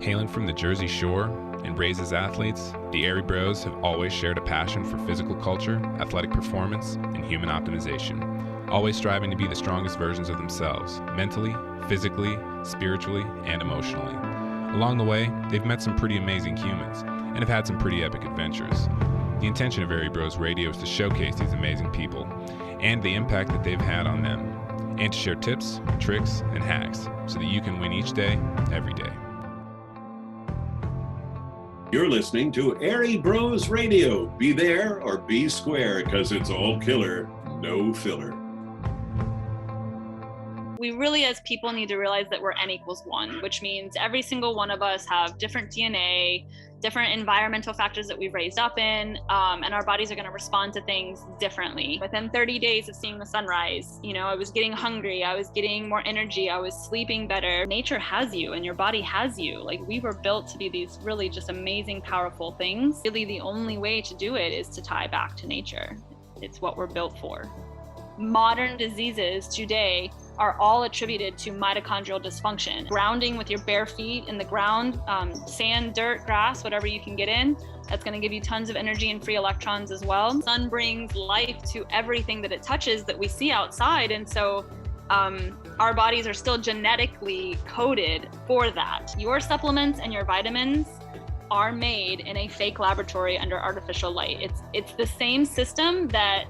Hailing from the Jersey Shore and raised as athletes, the Airey Bros have always shared a passion for physical culture, athletic performance, and human optimization, always striving to be the strongest versions of themselves, mentally, physically, spiritually, and emotionally. Along the way, they've met some pretty amazing humans and have had some pretty epic adventures. The intention of Airey Bros Radio is to showcase these amazing people and the impact that they've had on them, and to share tips, tricks, and hacks so that you can win each day, every day. You're listening to Airey Bros Radio. Be there or be square, because it's all killer, no filler. We really, as people, need to realize that we're N equals 1, which means every single one of us have different DNA, different environmental factors that we've raised up in, and our bodies are going to respond to things differently. Within 30 days of seeing the sunrise, I was getting hungry, I was getting more energy, I was sleeping better. Nature has you and your body has you. Like, we were built to be these really just amazing, powerful things. Really, the only way to do it is to tie back to nature. It's what we're built for. Modern diseases today are all attributed to mitochondrial dysfunction. Grounding with your bare feet in the ground, sand, dirt, grass, whatever you can get in, that's gonna give you tons of energy and free electrons as well. Sun brings life to everything that it touches that we see outside. And so our bodies are still genetically coded for that. Your supplements and your vitamins are made in a fake laboratory under artificial light. It's the same system that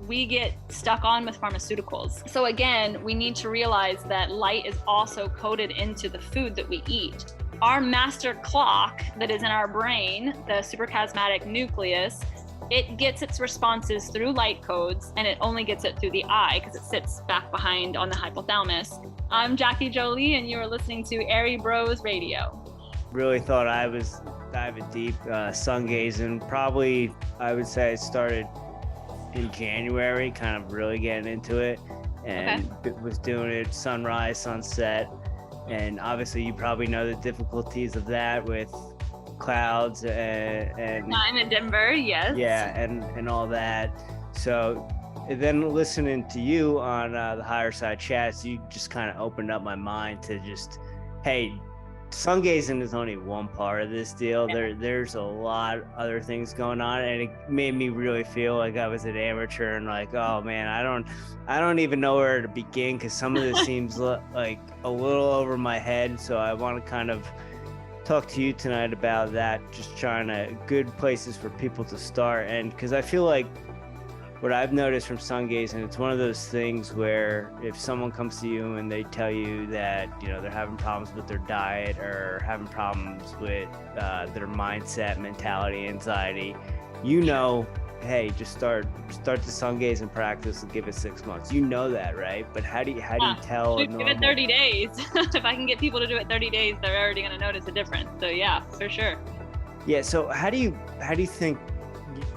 we get stuck on with pharmaceuticals. So again, we need to realize that light is also coded into the food that we eat. Our master clock that is in our brain, the suprachiasmatic nucleus, it gets its responses through light codes, and it only gets it through the eye because it sits back behind on the hypothalamus. I'm Jackie Jolie, and you are listening to Airey Bros Radio. Really thought I was diving deep, sun gazing. Probably, I would say it started in January, kind of really getting into it, and was doing it sunrise, sunset, and obviously you probably know the difficulties of that with clouds and I'm in Denver, yes. Yeah, and all that. So then listening to you on the Higher Side Chats, you just kind of opened up my mind to just, hey, sun gazing is only one part of this deal. There's a lot of other things going on, and it made me really feel like I was an amateur and like, oh man, I don't even know where to begin, because some of this seems like a little over my head. So I want to kind of talk to you tonight about that, just trying to good places for people to start. And because I feel like what I've noticed from sun gazing, it's one of those things where if someone comes to you and they tell you that, they're having problems with their diet or having problems with their mindset, mentality, anxiety, hey, just start the sun gazing practice and give it 6 months. You know that, right? But how do you tell? Give it 30 days. If I can get people to do it 30 days, they're already going to notice a difference. So yeah, for sure. Yeah. So how do you think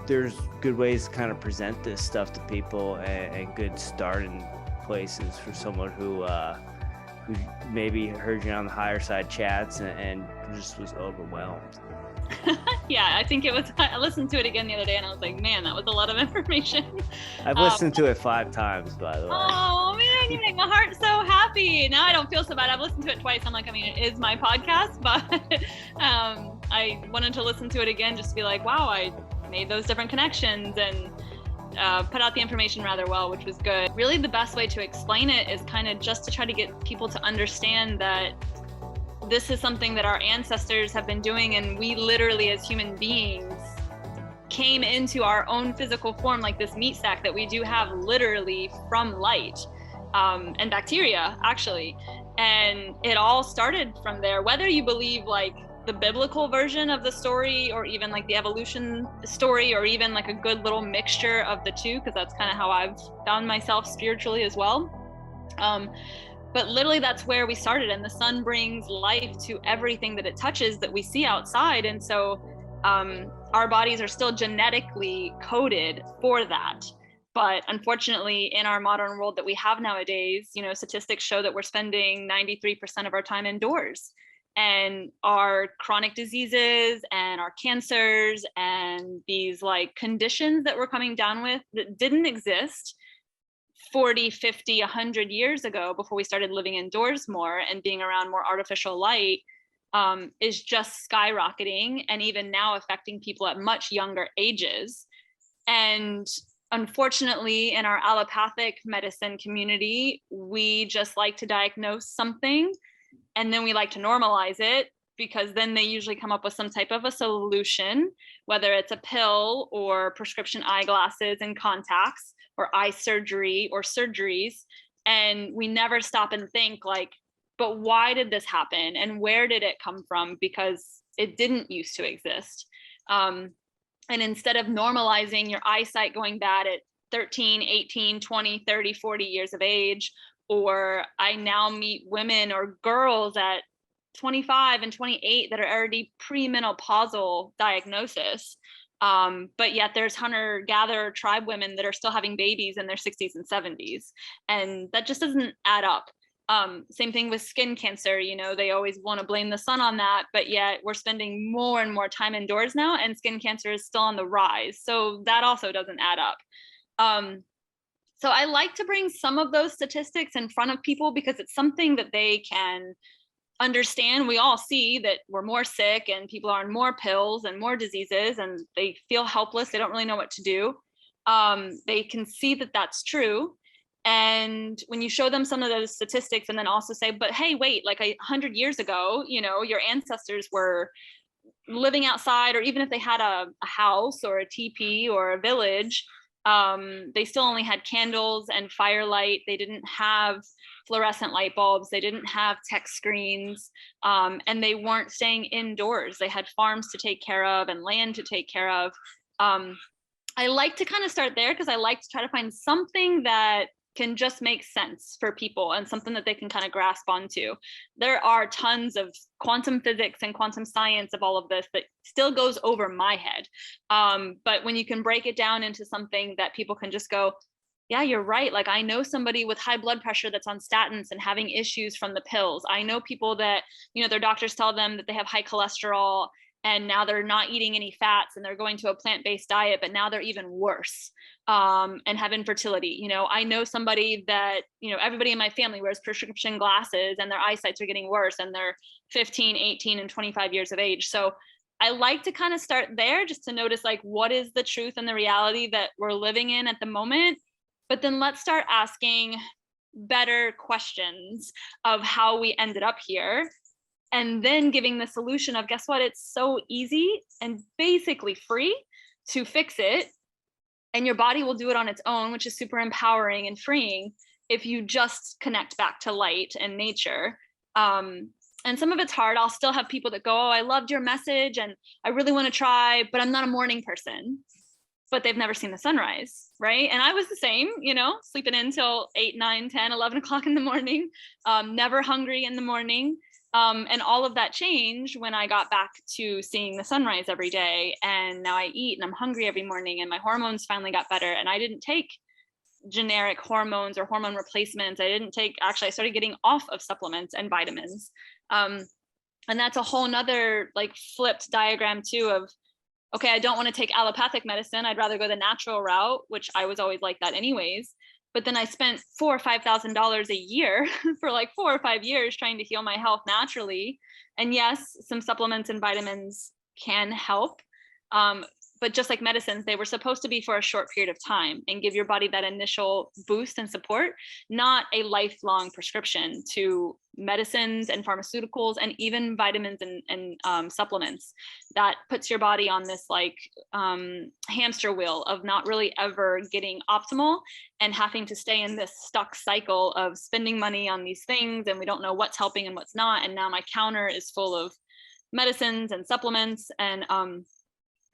there's good ways to kind of present this stuff to people and good starting places for someone who maybe heard you on the Higher Side Chats and just was overwhelmed? Yeah, I think I listened to it again the other day and I was like, man, that was a lot of information. I've listened to it 5 times, by the way. Oh man, you make my heart so happy. Now I don't feel so bad. I've listened to it twice. I'm like, it is my podcast, but I wanted to listen to it again just to be like, wow, I made those different connections and put out the information rather well, which was good. Really, the best way to explain it is kind of just to try to get people to understand that this is something that our ancestors have been doing, and we literally as human beings came into our own physical form like this meat sack that we do have literally from light and bacteria, actually. And it all started from there. Whether you believe like the biblical version of the story or even like the evolution story or even like a good little mixture of the two, because that's kind of how I've found myself spiritually as well. But literally that's where we started, and the sun brings life to everything that it touches that we see outside. And so our bodies are still genetically coded for that. But unfortunately, in our modern world that we have nowadays, statistics show that we're spending 93% of our time indoors. And our chronic diseases and our cancers and these like conditions that we're coming down with that didn't exist 40, 50, 100 years ago, before we started living indoors more and being around more artificial light, is just skyrocketing, and even now affecting people at much younger ages. And unfortunately, in our allopathic medicine community, we just like to diagnose something and then we like to normalize it, because then they usually come up with some type of a solution, whether it's a pill or prescription eyeglasses and contacts or eye surgery or surgeries. And we never stop and think like, but why did this happen? And where did it come from? Because it didn't used to exist. And instead of normalizing your eyesight going bad at 13, 18, 20, 30, 40 years of age, or I now meet women or girls at 25 and 28 that are already premenopausal diagnosis. But yet there's hunter-gatherer tribe women that are still having babies in their 60s and 70s. And that just doesn't add up. Same thing with skin cancer. You know, they always want to blame the sun on that, but yet we're spending more and more time indoors now, and skin cancer is still on the rise. So that also doesn't add up. So I like to bring some of those statistics in front of people because it's something that they can understand. We all see that we're more sick and people are on more pills and more diseases, and they feel helpless. They don't really know what to do. They can see that that's true. And when you show them some of those statistics and then also say, but hey, wait, like 100 years ago, you know, your ancestors were living outside, or even if they had a house or a teepee or a village, they still only had candles and firelight. They didn't have fluorescent light bulbs. They didn't have tech screens, and they weren't staying indoors. They had farms to take care of and land to take care of. I like to kind of start there because I like to try to find something that can just make sense for people and something that they can kind of grasp onto. There are tons of quantum physics and quantum science of all of this that still goes over my head. But when you can break it down into something that people can just go, yeah, you're right. Like I know somebody with high blood pressure that's on statins and having issues from the pills. I know people that, you know, their doctors tell them that they have high cholesterol and now they're not eating any fats and they're going to a plant-based diet, but now they're even worse, and have infertility. You know, I know somebody that, you know, everybody in my family wears prescription glasses and their eyesights are getting worse and they're 15, 18, and 25 years of age. So I like to kind of start there just to notice like, what is the truth and the reality that we're living in at the moment? But then let's start asking better questions of how we ended up here. And then giving the solution of, guess what? It's so easy and basically free to fix it. And your body will do it on its own, which is super empowering and freeing if you just connect back to light and nature. And some of it's hard. I'll still have people that go, oh, I loved your message and I really want to try, but I'm not a morning person. But they've never seen the sunrise, right? And I was the same, you know, sleeping until 8, 9, 10, 11 o'clock in the morning, never hungry in the morning. And all of that changed when I got back to seeing the sunrise every day. And now I eat and I'm hungry every morning and my hormones finally got better. And I didn't take generic hormones or hormone replacements. I started getting off of supplements and vitamins. And that's a whole nother like flipped diagram too of, okay, I don't want to take allopathic medicine. I'd rather go the natural route, which I was always like that anyways. But then I spent $4,000 or $5,000 a year for like 4 or 5 years trying to heal my health naturally. And yes, some supplements and vitamins can help. But just like medicines, they were supposed to be for a short period of time and give your body that initial boost and support, not a lifelong prescription to medicines and pharmaceuticals and even vitamins and supplements. That puts your body on this like hamster wheel of not really ever getting optimal and having to stay in this stuck cycle of spending money on these things and we don't know what's helping and what's not. And now my counter is full of medicines and supplements, and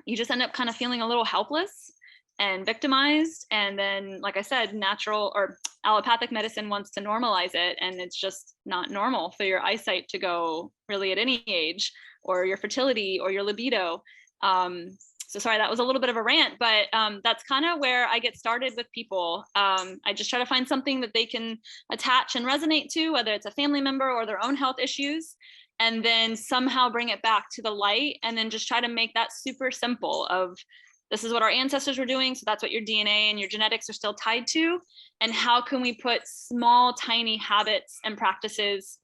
you just end up kind of feeling a little helpless and victimized. And then, like I said, natural or allopathic medicine wants to normalize it. And it's just not normal for your eyesight to go really at any age, or your fertility or your libido. So sorry, that was a little bit of a rant, but that's kind of where I get started with people. I just try to find something that they can attach and resonate to, whether it's a family member or their own health issues, and then somehow bring it back to the light, and then just try to make that super simple of this is what our ancestors were doing, so that's what your DNA and your genetics are still tied to. And how can we put small, tiny habits and practices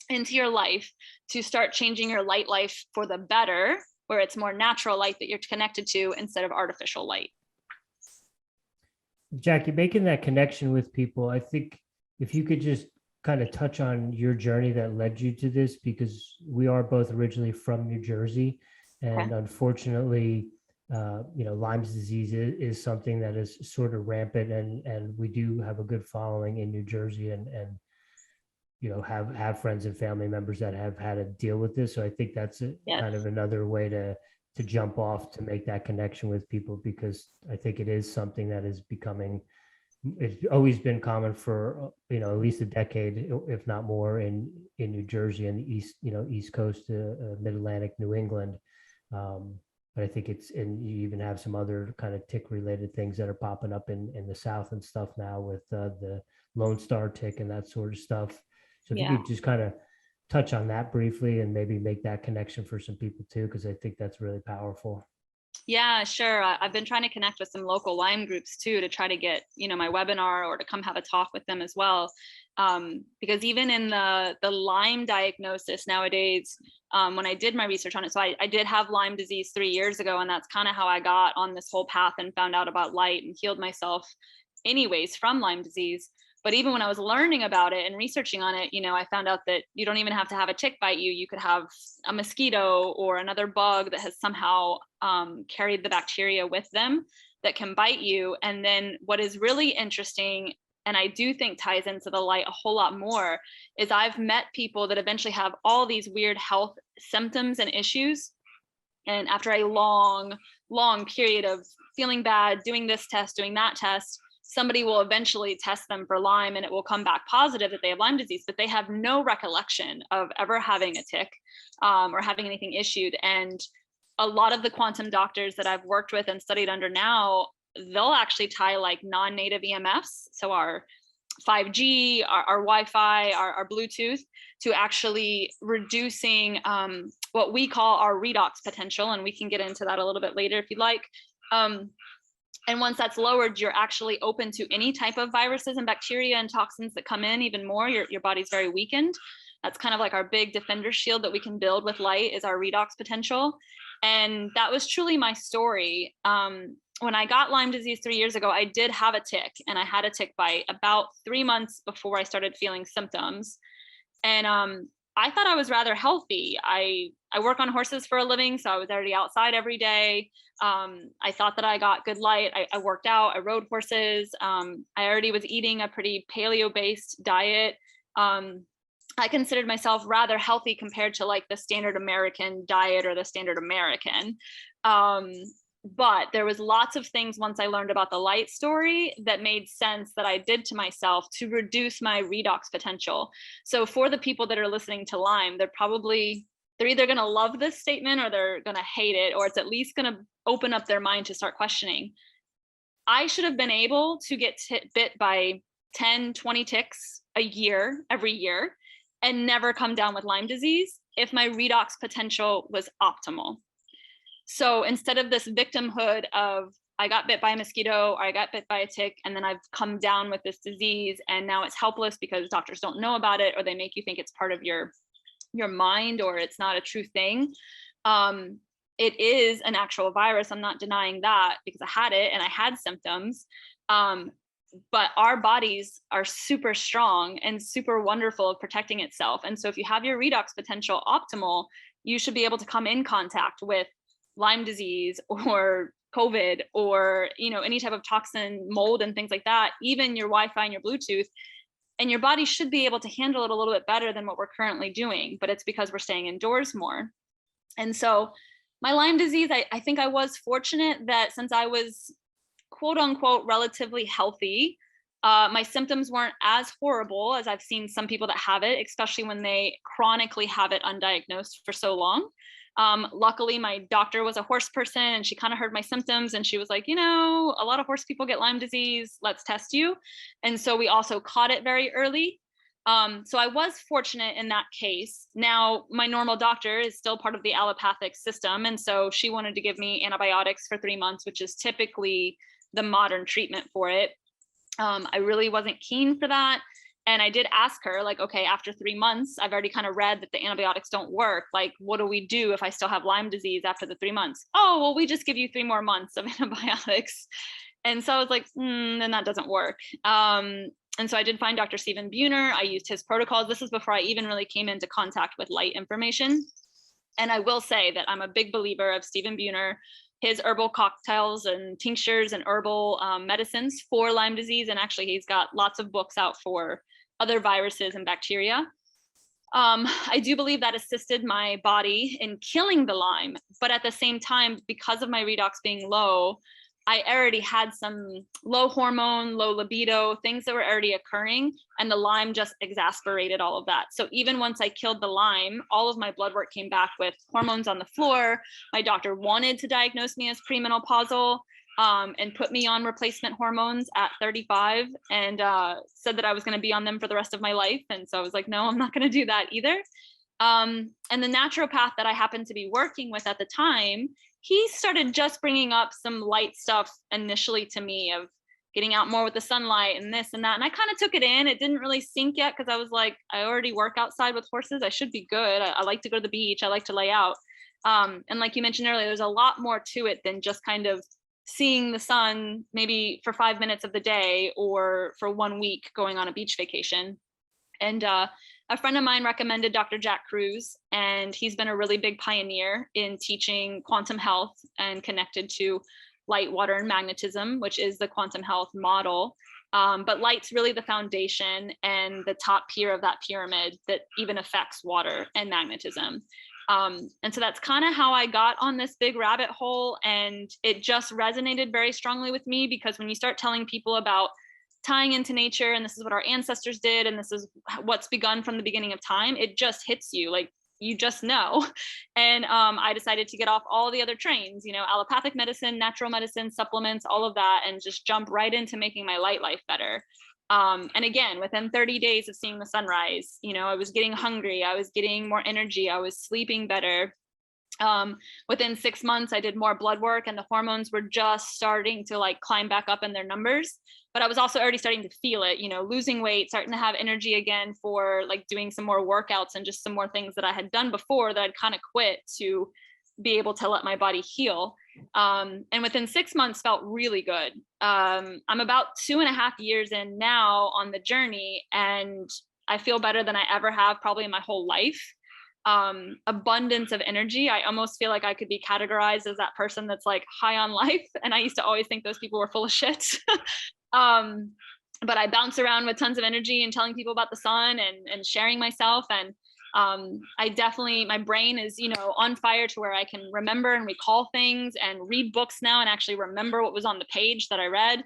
into your life to start changing your light life for the better, where it's more natural light that you're connected to instead of artificial light. Jackie, making that connection with people, I think if you could just kind of touch on your journey that led you to this, because we are both originally from New Jersey, and unfortunately, Lyme's disease is something that is sort of rampant, and we do have a good following in New Jersey, and have friends and family members that have had to deal with this. So I think that's kind of another way to jump off, to make that connection with people, because I think it is something that is becoming, it's always been common for, at least a decade, if not more, in New Jersey and the East Coast, Mid-Atlantic, New England. But I think and you even have some other kind of tick related things that are popping up in the South and stuff now, with the Lone Star tick and that sort of stuff. So if you could just kind of touch on that briefly and maybe make that connection for some people too, because I think that's really powerful. Yeah, sure. I've been trying to connect with some local Lyme groups too, to try to get, my webinar or to come have a talk with them as well. Because even in the Lyme diagnosis nowadays, when I did my research on it, so I did have Lyme disease 3 years ago, and that's kind of how I got on this whole path and found out about light and healed myself anyways from Lyme disease. But even when I was learning about it and researching on it, I found out that you don't even have to have a tick bite you. You could have a mosquito or another bug that has somehow carried the bacteria with them that can bite you. And then what is really interesting, and I do think ties into the light a whole lot more, is I've met people that eventually have all these weird health symptoms and issues. And after a long, long period of feeling bad, doing this test, doing that test, somebody will eventually test them for Lyme, and it will come back positive that they have Lyme disease, but they have no recollection of ever having a tick or having anything issued. And a lot of the quantum doctors that I've worked with and studied under now, they'll actually tie like non-native EMFs, so our 5G, our Wi-Fi, our Bluetooth, to actually reducing what we call our redox potential. And we can get into that a little bit later if you'd like. And once that's lowered, you're actually open to any type of viruses and bacteria and toxins that come in even more. Your body's very weakened. That's kind of like our big defender shield that we can build with light, is our redox potential. And that was truly my story. When I got Lyme disease 3 years ago, I did have a tick, and I had a tick bite about 3 months before I started feeling symptoms. And I thought I was rather healthy. I work on horses for a living, so I was already outside every day. I thought that I got good light. I worked out, I rode horses. I already was eating a pretty paleo-based diet. I considered myself rather healthy compared to like the standard American diet or the standard American. But there was lots of things once I learned about the light story that made sense that I did to myself to reduce my redox potential. So for the people that are listening to Lyme, they're either going to love this statement or they're going to hate it, or it's at least going to open up their mind to start questioning. I should have been able to get bit by 10, 20 ticks every year, and never come down with Lyme disease if my redox potential was optimal. So instead of this victimhood of I got bit by a mosquito or I got bit by a tick, and then I've come down with this disease and now it's helpless because doctors don't know about it, or they make you think it's part of your mind, or it's not a true thing. It is an actual virus. I'm not denying that, because I had it and I had symptoms. But our bodies are super strong and super wonderful at protecting itself. And so if you have your redox potential optimal, you should be able to come in contact with Lyme disease or COVID or, any type of toxin, mold and things like that, even your Wi-Fi and your Bluetooth. And your body should be able to handle it a little bit better than what we're currently doing, but it's because we're staying indoors more. And so my Lyme disease, I think I was fortunate that since I was quote unquote relatively healthy, my symptoms weren't as horrible as I've seen some people that have it, especially when they chronically have it undiagnosed for so long. Luckily, my doctor was a horse person, and she kind of heard my symptoms, and she was like, a lot of horse people get Lyme disease. Let's test you. And so we also caught it very early. So I was fortunate in that case. Now, my normal doctor is still part of the allopathic system. And so she wanted to give me antibiotics for 3 months, which is typically the modern treatment for it. I really wasn't keen for that. And I did ask her, like, okay, after 3 months, I've already kind of read that the antibiotics don't work. Like, what do we do if I still have Lyme disease after the 3 months? Oh, well, we just give you 3 more months of antibiotics. And so I was like, then that doesn't work. And so I did find Dr. Stephen Buhner. I used his protocols. This is before I even really came into contact with light information. And I will say that I'm a big believer of Stephen Buhner, his herbal cocktails and tinctures and herbal medicines for Lyme disease. And actually, he's got lots of books out for other viruses and bacteria. I do believe that assisted my body in killing the Lyme. But at the same time, because of my redox being low, I already had some low hormone, low libido, things that were already occurring, and the Lyme just exacerbated all of that. So even once I killed the Lyme, all of my blood work came back with hormones on the floor. My doctor wanted to diagnose me as premenopausal and put me on replacement hormones at 35 and said that I was going to be on them for the rest of my life. And so I was like, no, I'm not going to do that either. And the naturopath that I happened to be working with at the time, he started just bringing up some light stuff initially to me of getting out more with the sunlight and this and that. And I kind of took it in. It didn't really sink yet because I was like, I already work outside with horses. I should be good. I like to go to the beach. I like to lay out. And like you mentioned earlier, there's a lot more to it than just kind of seeing the sun maybe for 5 minutes of the day or for 1 week going on a beach vacation. And a friend of mine recommended Dr. Jack Kruse, and he's been a really big pioneer in teaching quantum health and connected to light, water, and magnetism, which is the quantum health model. But light's really the foundation and the top tier of that pyramid that even affects water and magnetism. And so that's kind of how I got on this big rabbit hole. And it just resonated very strongly with me because when you start telling people about tying into nature, and this is what our ancestors did, and this is what's begun from the beginning of time, it just hits you, like you just know. And I decided to get off all the other trains, you know, allopathic medicine, natural medicine, supplements, all of that, and just jump right into making my light life better. And again, within 30 days of seeing the sunrise, you know, I was getting hungry, I was getting more energy, I was sleeping better. Within 6 months, I did more blood work and the hormones were just starting to like climb back up in their numbers. But I was also already starting to feel it, you know, losing weight, starting to have energy again for like doing some more workouts and just some more things that I had done before that I'd kind of quit to be able to let my body heal. And within 6 months felt really good. I'm about 2.5 years in now on the journey, and I feel better than I ever have probably in my whole life. Abundance of energy. I almost feel like I could be categorized as that person that's like high on life. And I used to always think those people were full of shit. But I bounce around with tons of energy and telling people about the sun and sharing myself. And I definitely, my brain is, you know, on fire to where I can remember and recall things and read books now and actually remember what was on the page that I read.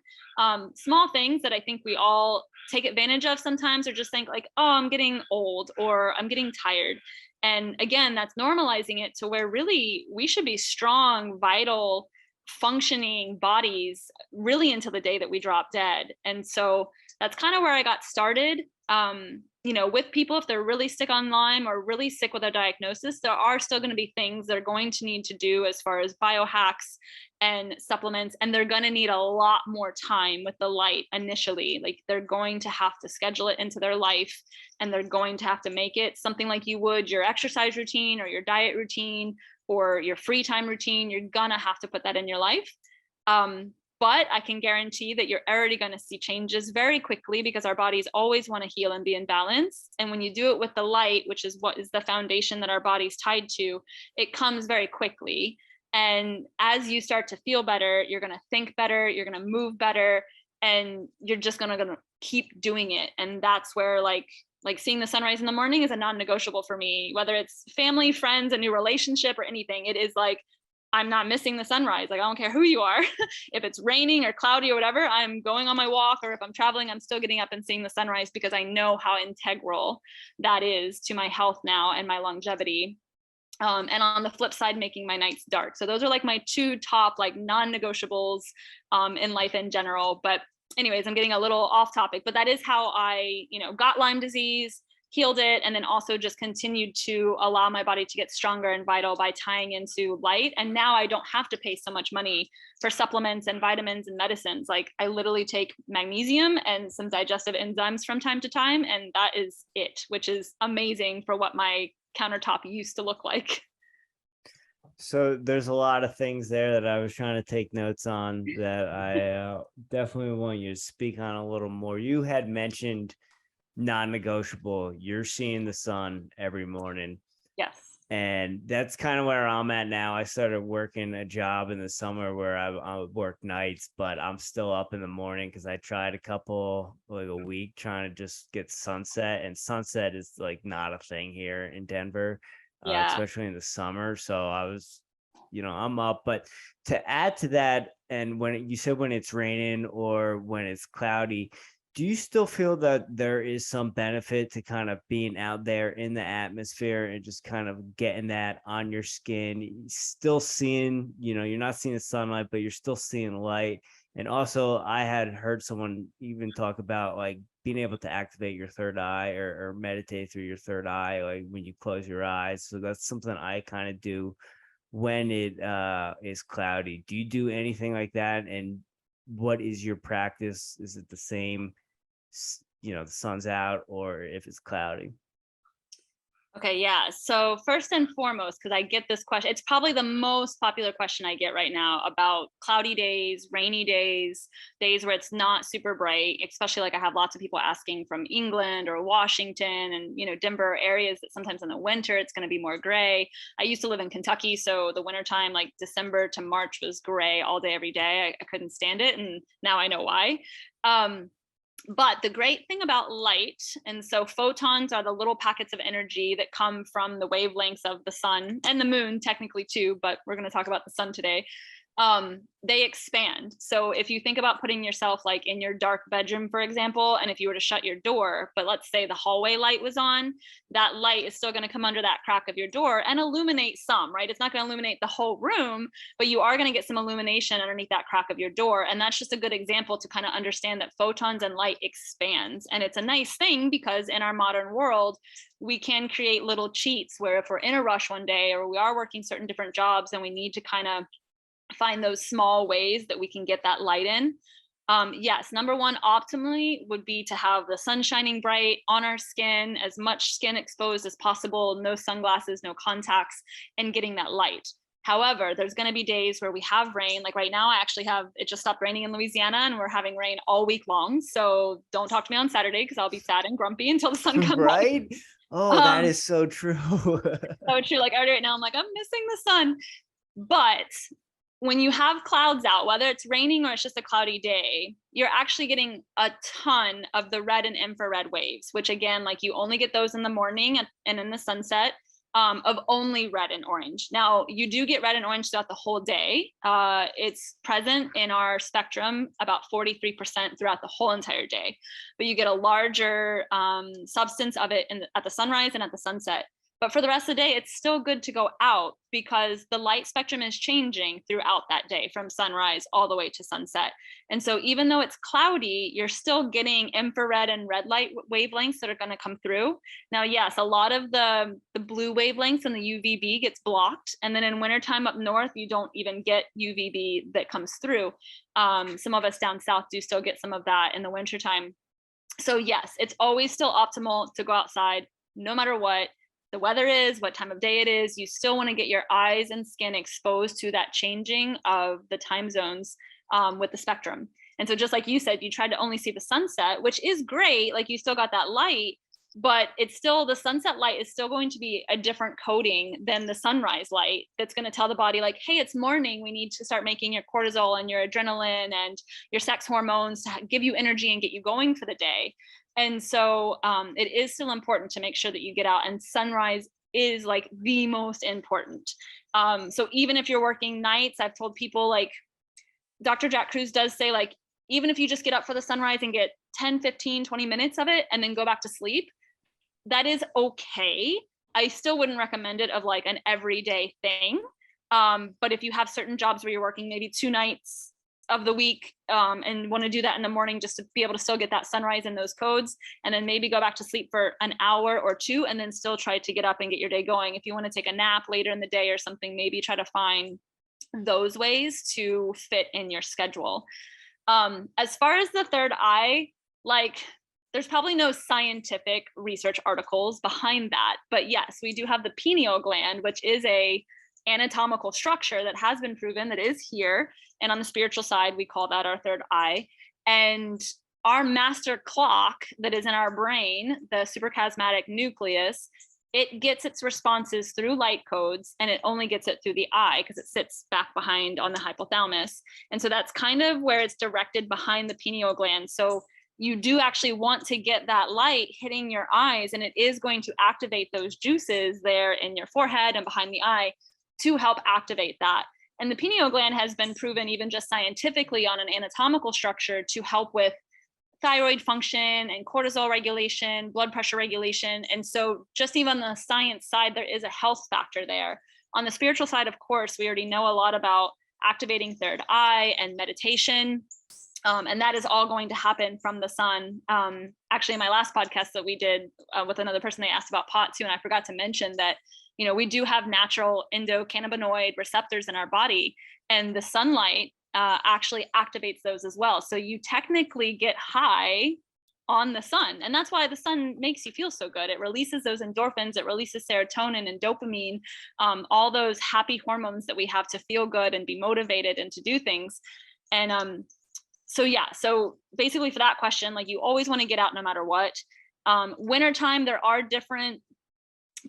Small things that I think we all take advantage of sometimes, or just think like, oh, I'm getting old or I'm getting tired. And again, that's normalizing it to where really we should be strong, vital, functioning bodies really until the day that we drop dead. And so that's kind of where I got started. You know, with people, if they're really sick on Lyme or really sick with a diagnosis, there are still going to be things they're going to need to do as far as biohacks and supplements. And they're going to need a lot more time with the light initially. Like they're going to have to schedule it into their life, and they're going to have to make it something like you would your exercise routine or your diet routine or your free time routine. You're going to have to put that in your life. But I can guarantee that you're already going to see changes very quickly because our bodies always want to heal and be in balance. And when you do it with the light, which is what is the foundation that our body's tied to, it comes very quickly. And as you start to feel better, you're going to think better, you're going to move better, and you're just going to keep doing it. And that's where like seeing the sunrise in the morning is a non-negotiable for me, whether it's family, friends, a new relationship or anything. It is like, I'm not missing the sunrise. Like, I don't care who you are. If it's raining or cloudy or whatever, I'm going on my walk, or if I'm traveling, I'm still getting up and seeing the sunrise because I know how integral that is to my health now and my longevity. And on the flip side, making my nights dark. So those are like my two top like non-negotiables in life in general. But anyways, I'm getting a little off topic, but that is how I, got Lyme disease, healed it, and then also just continued to allow my body to get stronger and vital by tying into light. And now I don't have to pay so much money for supplements and vitamins and medicines. Like, I literally take magnesium and some digestive enzymes from time to time, and that is it, which is amazing for what my countertop used to look like. So there's a lot of things there that I was trying to take notes on that I definitely want you to speak on a little more. You had mentioned non-negotiable, you're seeing the sun every morning. Yes. And that's kind of where I'm at now. I started working a job in the summer where I work nights, but I'm still up in the morning because I tried a week trying to just get sunset, and sunset is like not a thing here in Denver, especially in the summer. So I was, I'm up. But to add to that, and when you said when it's raining or when it's cloudy, do you still feel that there is some benefit to kind of being out there in the atmosphere and just kind of getting that on your skin, still seeing, you're not seeing the sunlight, but you're still seeing light? And also, I had heard someone even talk about like being able to activate your third eye or meditate through your third eye, like when you close your eyes. So that's something I kind of do when it is cloudy. Do you do anything like that? And what is your practice? Is it the same, the sun's out or if it's cloudy? Okay, yeah. So first and foremost, because I get this question, it's probably the most popular question I get right now about cloudy days, rainy days, days where it's not super bright, especially like I have lots of people asking from England or Washington and, Denver areas that sometimes in the winter, it's going to be more gray. I used to live in Kentucky. So the wintertime, like December to March, was gray all day, every day. I couldn't stand it. And now I know why. But the great thing about light, and so photons are the little packets of energy that come from the wavelengths of the sun and the moon technically too, but we're going to talk about the sun today. They expand. So if you think about putting yourself like in your dark bedroom, for example, and if you were to shut your door, but let's say the hallway light was on, that light is still going to come under that crack of your door and illuminate some, right? It's not going to illuminate the whole room, but you are going to get some illumination underneath that crack of your door. And that's just a good example to kind of understand that photons and light expands. And it's a nice thing because in our modern world, we can create little cheats where if we're in a rush one day or we are working certain different jobs and we need to kind of find those small ways that we can get that light in. Yes, number one, optimally would be to have the sun shining bright on our skin, as much skin exposed as possible, no sunglasses, no contacts, and getting that light. However, there's going to be days where we have rain. Like right now, it just stopped raining in Louisiana and we're having rain all week long. So don't talk to me on Saturday because I'll be sad and grumpy until the sun comes right? out. Oh, that is so true. So true. Like right now, I'm like, I'm missing the sun. But when you have clouds out, whether it's raining or it's just a cloudy day, you're actually getting a ton of the red and infrared waves, which again, like you only get those in the morning and in the sunset, of only red and orange. Now, you do get red and orange throughout the whole day. It's present in our spectrum about 43% throughout the whole entire day, but you get a larger substance of it at the sunrise and at the sunset. But for the rest of the day, it's still good to go out because the light spectrum is changing throughout that day from sunrise all the way to sunset. And so even though it's cloudy, you're still getting infrared and red light wavelengths that are going to come through. Now, yes, a lot of the blue wavelengths and the UVB gets blocked. And then in wintertime up north, you don't even get UVB that comes through. Some of us down south do still get some of that in the wintertime. So yes, it's always still optimal to go outside no matter what the weather is, what time of day it is. You still want to get your eyes and skin exposed to that changing of the time zones with the spectrum. And so just like you said, you tried to only see the sunset, which is great. Like you still got that light, but it's still, the sunset light is still going to be a different coding than the sunrise light. That's going to tell the body like, hey, it's morning. We need to start making your cortisol and your adrenaline and your sex hormones to give you energy and get you going for the day. And so it is still important to make sure that you get out, and sunrise is like the most important. So even if you're working nights, I've told people like Dr. Jack Kruse does say, like, even if you just get up for the sunrise and get 10, 15, 20 minutes of it and then go back to sleep, that is okay. I still wouldn't recommend it of like an everyday thing. But if you have certain jobs where you're working maybe 2 nights of the week, and want to do that in the morning just to be able to still get that sunrise in those codes, and then maybe go back to sleep for an hour or two, and then still try to get up and get your day going. If you want to take a nap later in the day or something, maybe try to find those ways to fit in your schedule. As far as the third eye, like, there's probably no scientific research articles behind that, but yes, we do have the pineal gland, which is a anatomical structure that has been proven that is here. And on the spiritual side, we call that our third eye. And our master clock that is in our brain, the suprachiasmatic nucleus, it gets its responses through light codes, and it only gets it through the eye because it sits back behind on the hypothalamus. And so that's kind of where it's directed, behind the pineal gland. So you do actually want to get that light hitting your eyes, and it is going to activate those juices there in your forehead and behind the eye to help activate that. And the pineal gland has been proven, even just scientifically, on an anatomical structure to help with thyroid function and cortisol regulation, blood pressure regulation. And so just even on the science side, there is a health factor there. On the spiritual side, of course, we already know a lot about activating third eye and meditation. And that is all going to happen from the sun. Actually, in my last podcast that we did with another person, they asked about pot too. And I forgot to mention that, you know, we do have natural endocannabinoid receptors in our body, and the sunlight actually activates those as well. So you technically get high on the sun. And that's why the sun makes you feel so good. It releases those endorphins, it releases serotonin and dopamine, all those happy hormones that we have to feel good and be motivated and to do things. And so yeah, so basically for that question, like, you always want to get out no matter what. Wintertime, there are different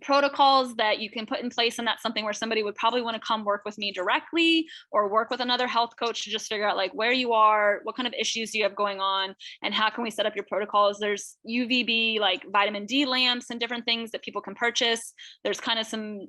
protocols that you can put in place, and that's something where somebody would probably want to come work with me directly, or work with another health coach to just figure out like where you are, what kind of issues do you have going on, and how can we set up your protocols. There's UVB, like vitamin D lamps and different things that people can purchase. There's kind of some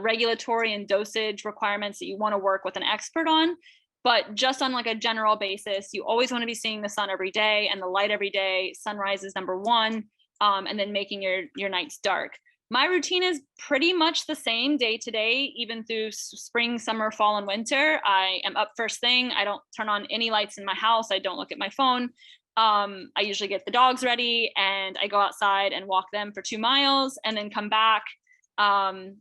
regulatory and dosage requirements that you want to work with an expert on. But just on like a general basis, you always want to be seeing the sun every day and the light every day. Sunrise is number one, and then making your nights dark. My routine is pretty much the same day to day, even through spring, summer, fall, and winter. I am up first thing. I don't turn on any lights in my house. I don't look at my phone. I usually get the dogs ready, and I go outside and walk them for 2 miles and then come back.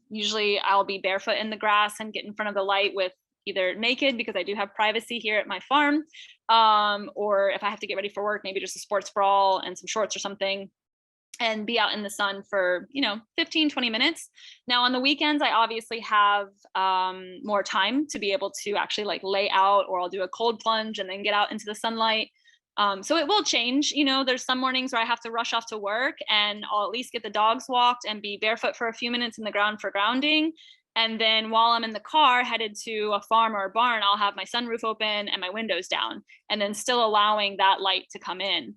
Usually I'll be barefoot in the grass and get in front of the light, with either naked, because I do have privacy here at my farm, or if I have to get ready for work, maybe just a sports bra and some shorts or something, and be out in the sun for, 15, 20 minutes. Now on the weekends, I obviously have more time to be able to actually like lay out, or I'll do a cold plunge and then get out into the sunlight. So it will change. There's some mornings where I have to rush off to work, and I'll at least get the dogs walked and be barefoot for a few minutes in the ground for grounding. And then while I'm in the car headed to a farm or a barn, I'll have my sunroof open and my windows down, and then still allowing that light to come in.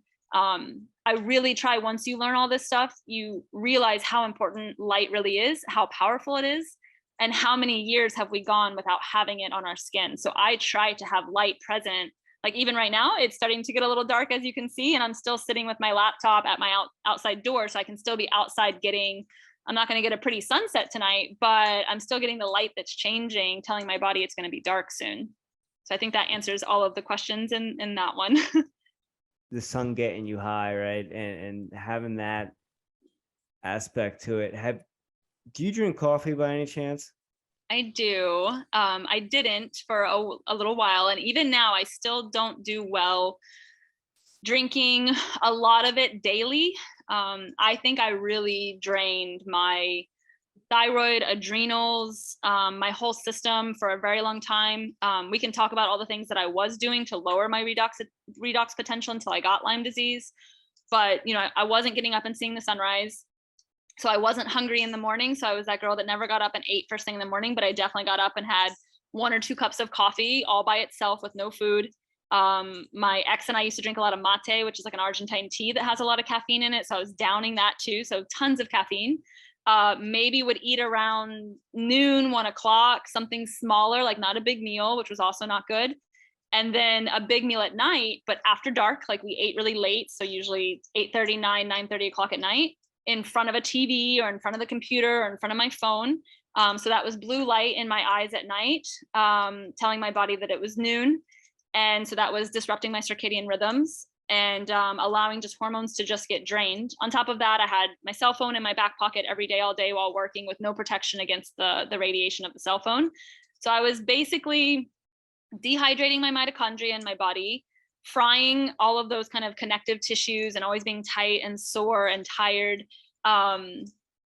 I really try, once you learn all this stuff, you realize how important light really is, how powerful it is, and how many years have we gone without having it on our skin. So I try to have light present. Like even right now, it's starting to get a little dark, as you can see, and I'm still sitting with my laptop at my outside door, so I can still be outside I'm not going to get a pretty sunset tonight, but I'm still getting the light that's changing, telling my body it's going to be dark soon. So I think that answers all of the questions in that one. The sun getting you high, right? And having that aspect to it. Do you drink coffee by any chance? I do. I didn't for a little while. And even now, I still don't do well drinking a lot of it daily. I think I really drained my thyroid, adrenals, my whole system for a very long time. We can talk about all the things that I was doing to lower my redox potential until I got Lyme disease. But, I wasn't getting up and seeing the sunrise. So I wasn't hungry in the morning. So I was that girl that never got up and ate first thing in the morning, but I definitely got up and had 1 or 2 cups of coffee all by itself with no food. My ex and I used to drink a lot of mate, which is like an Argentine tea that has a lot of caffeine in it. So I was downing that too. So tons of caffeine. Maybe would eat around noon, 1 o'clock, something smaller, like not a big meal, which was also not good. And then a big meal at night, but after dark, like we ate really late. So usually 8:30, 9:30 o'clock at night, in front of a TV or in front of the computer or in front of my phone. So that was blue light in my eyes at night, telling my body that it was noon. And so that was disrupting my circadian rhythms and allowing just hormones to just get drained. On top of that, I had my cell phone in my back pocket every day, all day while working with no protection against the radiation of the cell phone. So I was basically dehydrating my mitochondria in my body, frying all of those kind of connective tissues and always being tight and sore and tired,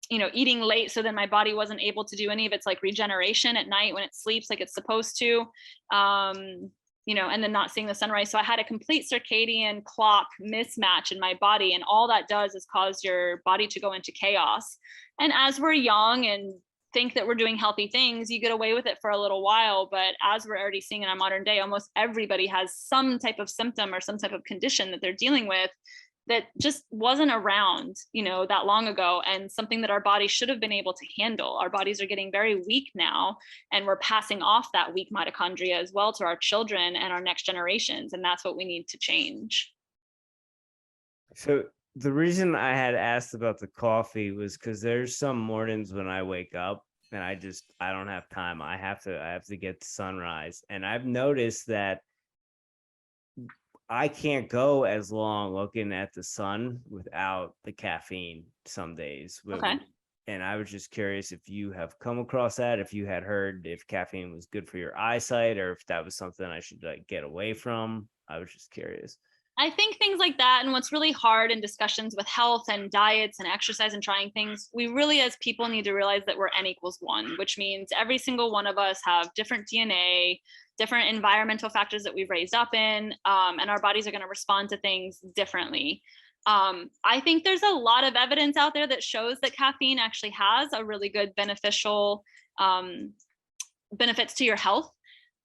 eating late. So then my body wasn't able to do any of its like regeneration at night when it sleeps like it's supposed to, and then not seeing the sunrise. So I had a complete circadian clock mismatch in my body. And all that does is cause your body to go into chaos. And as we're young and think that we're doing healthy things, you get away with it for a little while. But as we're already seeing in our modern day, almost everybody has some type of symptom or some type of condition that they're dealing with that just wasn't around, that long ago, and something that our body should have been able to handle. Our bodies are getting very weak now, and we're passing off that weak mitochondria as well to our children and our next generations. And that's what we need to change. So the reason I had asked about the coffee was because there's some mornings when I wake up and I don't have time. I have to get to sunrise. And I've noticed that I can't go as long looking at the sun without the caffeine some days. Okay. And I was just curious if you have come across that, if you had heard if caffeine was good for your eyesight, or if that was something I should get away from. I was just curious. I think things like that, and what's really hard in discussions with health and diets and exercise and trying things, we really as people need to realize that we're N equals 1, which means every single one of us have different DNA, different environmental factors that we've raised up in, and our bodies are going to respond to things differently. I think there's a lot of evidence out there that shows that caffeine actually has a really good beneficial benefits to your health.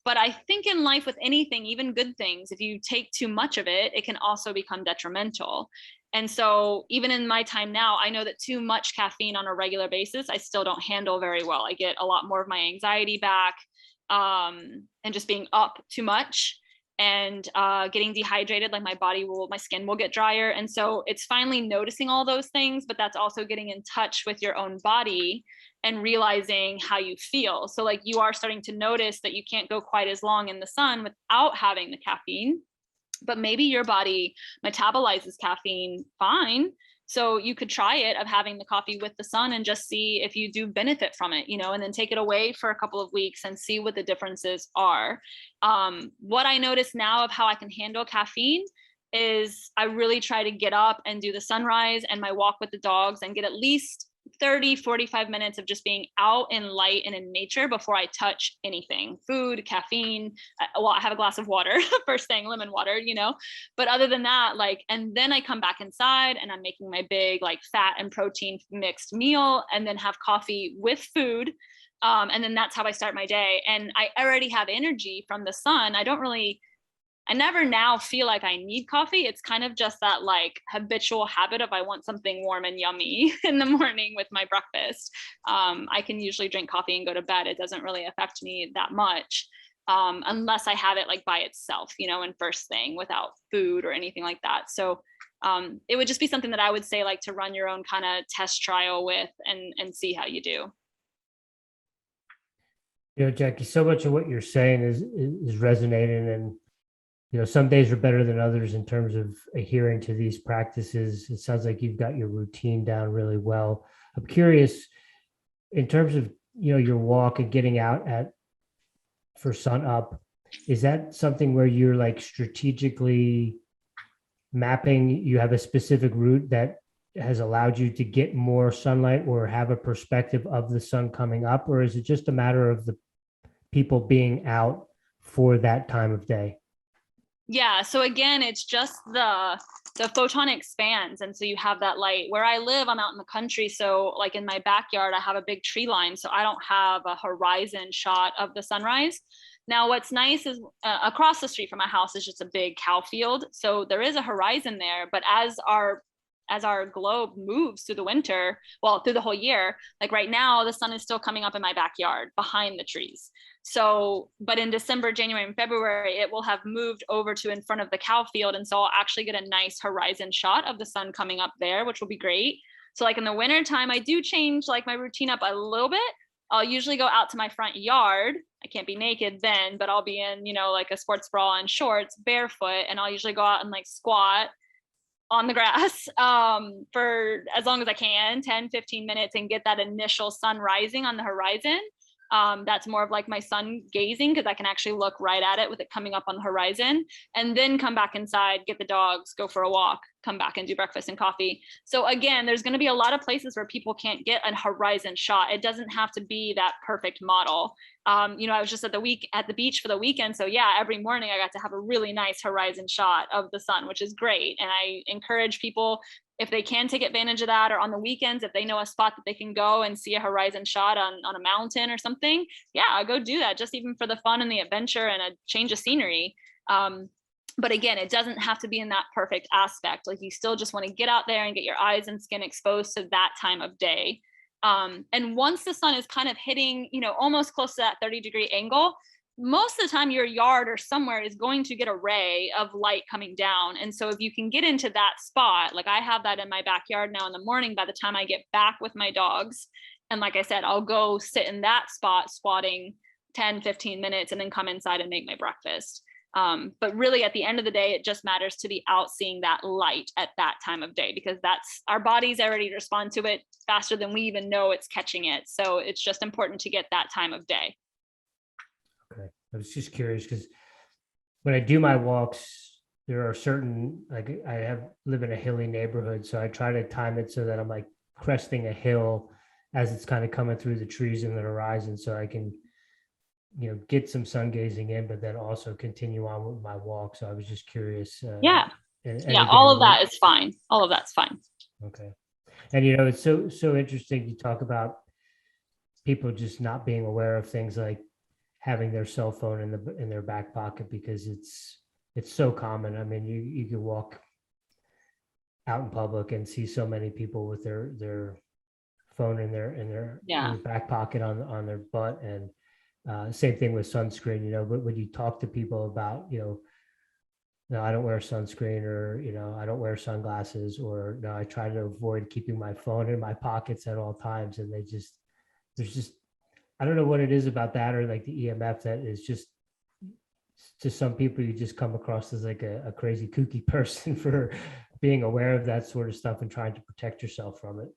But I think in life with anything, even good things, if you take too much of it, it can also become detrimental. And so even in my time now, I know that too much caffeine on a regular basis, I still don't handle very well. I get a lot more of my anxiety back, and just being up too much and getting dehydrated, like my skin will get drier. And so it's finally noticing all those things, but that's also getting in touch with your own body and realizing how you feel. So like you are starting to notice that you can't go quite as long in the sun without having the caffeine, but maybe your body metabolizes caffeine fine. So you could try it of having the coffee with the sun and just see if you do benefit from it, and then take it away for a couple of weeks and see what the differences are. What I notice now of how I can handle caffeine is I really try to get up and do the sunrise and my walk with the dogs and get at least 30, 45 minutes of just being out in light and in nature before I touch anything, food, caffeine. Well, I have a glass of water, first thing, lemon water, but other than that, and then I come back inside and I'm making my big fat and protein mixed meal and then have coffee with food. And then that's how I start my day. And I already have energy from the sun. I never now feel like I need coffee. It's kind of just that habitual habit of I want something warm and yummy in the morning with my breakfast. I can usually drink coffee and go to bed. It doesn't really affect me that much unless I have it by itself, and first thing without food or anything like that. So it would just be something that I would say to run your own kind of test trial with and see how you do. Jackie, so much of what you're saying is resonating, and some days are better than others in terms of adhering to these practices. It sounds like you've got your routine down really well. I'm curious, in terms of, your walk and getting out for sun up, is that something where you're strategically mapping, you have a specific route that has allowed you to get more sunlight or have a perspective of the sun coming up? Or is it just a matter of the people being out for that time of day? Yeah. So again, it's just the photon expands. And so you have that light. Where I live, I'm out in the country. So in my backyard, I have a big tree line. So I don't have a horizon shot of the sunrise. Now, what's nice is across the street from my house is just a big cow field. So there is a horizon there. But as our globe moves through the winter, through the whole year, right now, the sun is still coming up in my backyard behind the trees. So, but in December, January, and February, it will have moved over to in front of the cow field. And so I'll actually get a nice horizon shot of the sun coming up there, which will be great. So in the winter time, I do change my routine up a little bit. I'll usually go out to my front yard. I can't be naked then, but I'll be in, you know, like a sports bra and shorts, barefoot, and I'll usually go out and like squat on the grass for as long as I can, 10, 15 minutes, and get that initial sun rising on the horizon. That's more of like my sun gazing, because I can actually look right at it with it coming up on the horizon, and then come back inside, get the dogs, go for a walk, come back and do breakfast and coffee. So again, there's going to be a lot of places where people can't get a horizon shot. It doesn't have to be that perfect model. You know, I was just at the beach for the weekend. So yeah, every morning I got to have a really nice horizon shot of the sun, which is great. And I encourage people, if they can take advantage of that, or on the weekends, if they know a spot that they can go and see a horizon shot on a mountain or something, yeah, go do that, just even for the fun and the adventure and a change of scenery. But again, it doesn't have to be in that perfect aspect. Like, you still just want to get out there and get your eyes and skin exposed to that time of day. And once the sun is kind of hitting, you know, almost close to that 30-degree angle, most of the time your yard or somewhere is going to get a ray of light coming down. And so if you can get into that spot, like I have that in my backyard now in the morning, by the time I get back with my dogs, and like I said, I'll go sit in that spot squatting 10, 15 minutes and then come inside and make my breakfast. But really at the end of the day, it just matters to be out seeing that light at that time of day, because that's, our bodies already respond to it faster than we even know it's catching it. So it's just important to get that time of day. Okay. I was just curious because when I do my walks, there are certain, like live in a hilly neighborhood. So I try to time it so that I'm like cresting a hill as it's kind of coming through the trees in the horizon, so I can, you know, get some sun gazing in, but then also continue on with my walk. So I was just curious. Yeah. All of that is fine. All of that's fine. Okay. And, you know, it's so interesting. You talk about people just not being aware of things like having their cell phone in their back pocket, because it's so common. I mean, you could walk out in public and see so many people with their phone in their back pocket on their butt. And same thing with sunscreen, you know, but when you talk to people about, you know, no, I don't wear sunscreen, or, you know, I don't wear sunglasses, or no, I try to avoid keeping my phone in my pockets at all times. And there's just, I don't know what it is about that, or like the EMF, that is just, to some people, you just come across as like a crazy kooky person for being aware of that sort of stuff and trying to protect yourself from it.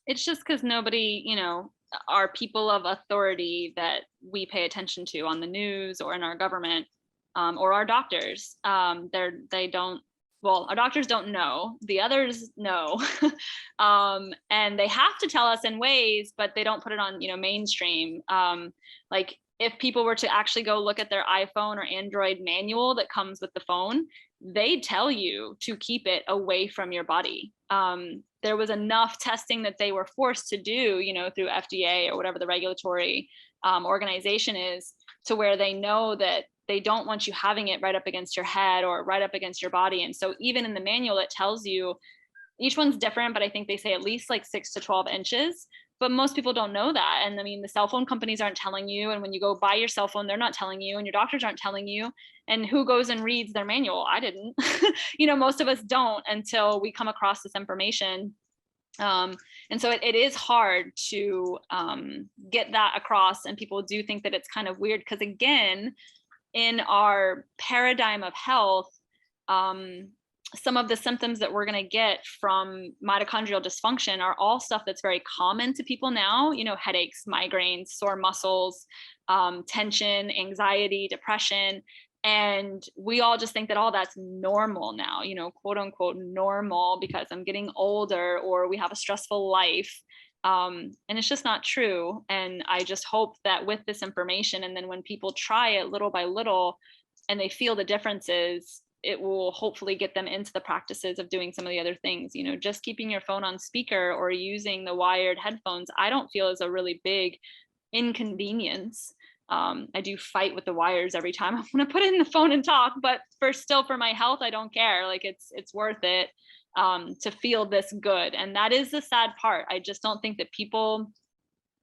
It's just because nobody, you know, are people of authority that we pay attention to on the news or in our government, or our doctors. They don't, well, our doctors don't know, the others know. And they have to tell us in ways, but they don't put it on, you know, mainstream. Like, if people were to actually go look at their iPhone or Android manual that comes with the phone, they tell you to keep it away from your body. There was enough testing that they were forced to do, you know, through FDA or whatever the regulatory organization is, to where they know that they don't want you having it right up against your head or right up against your body. And so even in the manual, it tells you, each one's different, but I think they say at least like 6 to 12 inches. But most people don't know that. And I mean, the cell phone companies aren't telling you. And when you go buy your cell phone, they're not telling you, and your doctors aren't telling you. And who goes and reads their manual? I didn't. You know, most of us don't until we come across this information. And so it is hard to get that across. And people do think that it's kind of weird, because again, in our paradigm of health, some of the symptoms that we're going to get from mitochondrial dysfunction are all stuff that's very common to people now, you know, headaches, migraines, sore muscles, tension, anxiety, depression. And we all just think that all that's normal now, you know, quote unquote normal, because I'm getting older or we have a stressful life. And it's just not true. And I just hope that with this information, and then when people try it little by little and they feel the differences, it will hopefully get them into the practices of doing some of the other things. You know, just keeping your phone on speaker or using the wired headphones, I don't feel is a really big inconvenience. I do fight with the wires every time I want to put in the phone and talk, but for my health, I don't care. Like, it's worth it to feel this good. And that is the sad part. I just don't think that people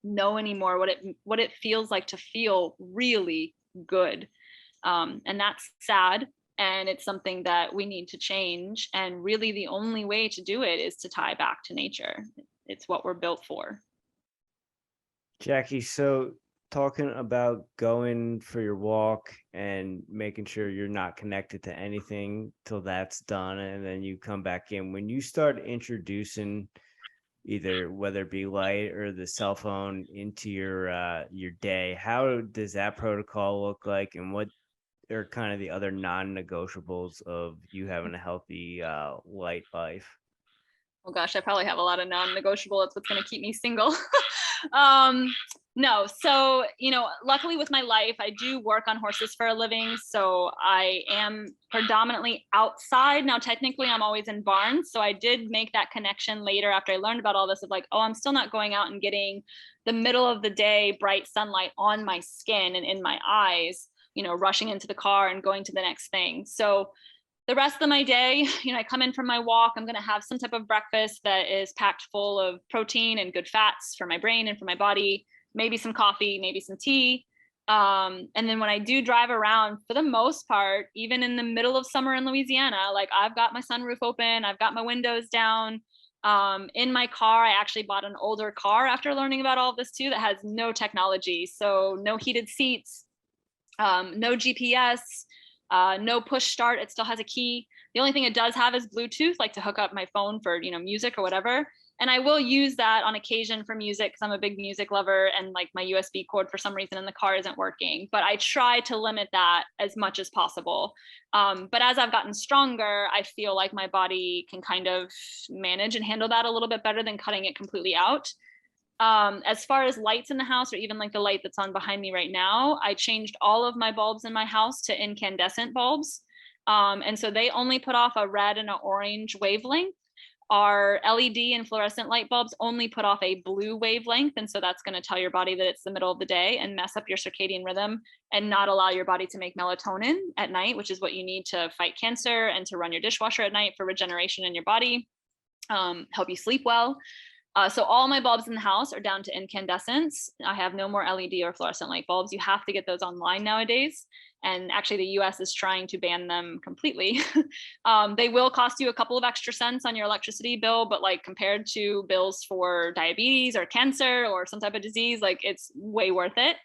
know anymore what it feels like to feel really good. And that's sad. And it's something that we need to change. And really the only way to do it is to tie back to nature. It's what we're built for. Jackie, so talking about going for your walk and making sure you're not connected to anything till that's done, and then you come back in. When you start introducing either whether it be light or the cell phone into your day, how does that protocol look like, and what are kind of the other non-negotiables of you having a healthy light life? Oh gosh, I probably have a lot of non-negotiable. It's what's going to keep me single. No, so, luckily with my life, I do work on horses for a living. So I am predominantly outside. Now, technically, I'm always in barns. So I did make that connection later after I learned about all this of like, oh, I'm still not going out and getting the middle of the day bright sunlight on my skin and in my eyes, rushing into the car and going to the next thing. So the rest of my day, I come in from my walk, I'm going to have some type of breakfast that is packed full of protein and good fats for my brain and for my body, maybe some coffee, maybe some tea. And then when I do drive around, for the most part, even in the middle of summer in Louisiana, like I've got my sunroof open, I've got my windows down. In my car, I actually bought an older car after learning about all of this too, that has no technology. So no heated seats, no GPS, no push start. It still has a key. The only thing it does have is Bluetooth, like to hook up my phone for, music or whatever. And I will use that on occasion for music because I'm a big music lover, and like my USB cord for some reason in the car isn't working, but I try to limit that as much as possible. But as I've gotten stronger, I feel like my body can kind of manage and handle that a little bit better than cutting it completely out. As far as lights in the house, or even like the light that's on behind me right now, I changed all of my bulbs in my house to incandescent bulbs. And so they only put off a red and an orange wavelength. Our LED and fluorescent light bulbs only put off a blue wavelength. And so that's going to tell your body that it's the middle of the day and mess up your circadian rhythm and not allow your body to make melatonin at night, which is what you need to fight cancer and to run your dishwasher at night for regeneration in your body, help you sleep well. So all my bulbs in the house are down to incandescents. I have no more LED or fluorescent light bulbs. You have to get those online nowadays. And actually the US is trying to ban them completely. They will cost you a couple of extra cents on your electricity bill, but like compared to bills for diabetes or cancer or some type of disease, like it's way worth it.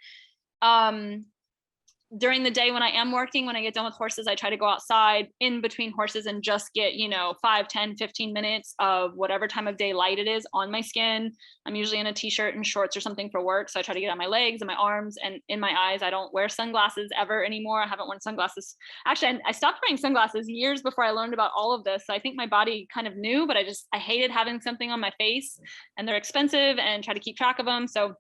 During the day when I am working, when I get done with horses, I try to go outside in between horses and just get, 5, 10, 15 minutes of whatever time of day light it is on my skin. I'm usually in a t-shirt and shorts or something for work. So I try to get on my legs and my arms and in my eyes. I don't wear sunglasses ever anymore. I haven't worn sunglasses. Actually, I stopped wearing sunglasses years before I learned about all of this. So I think my body kind of knew, but I hated having something on my face, and they're expensive and try to keep track of them. So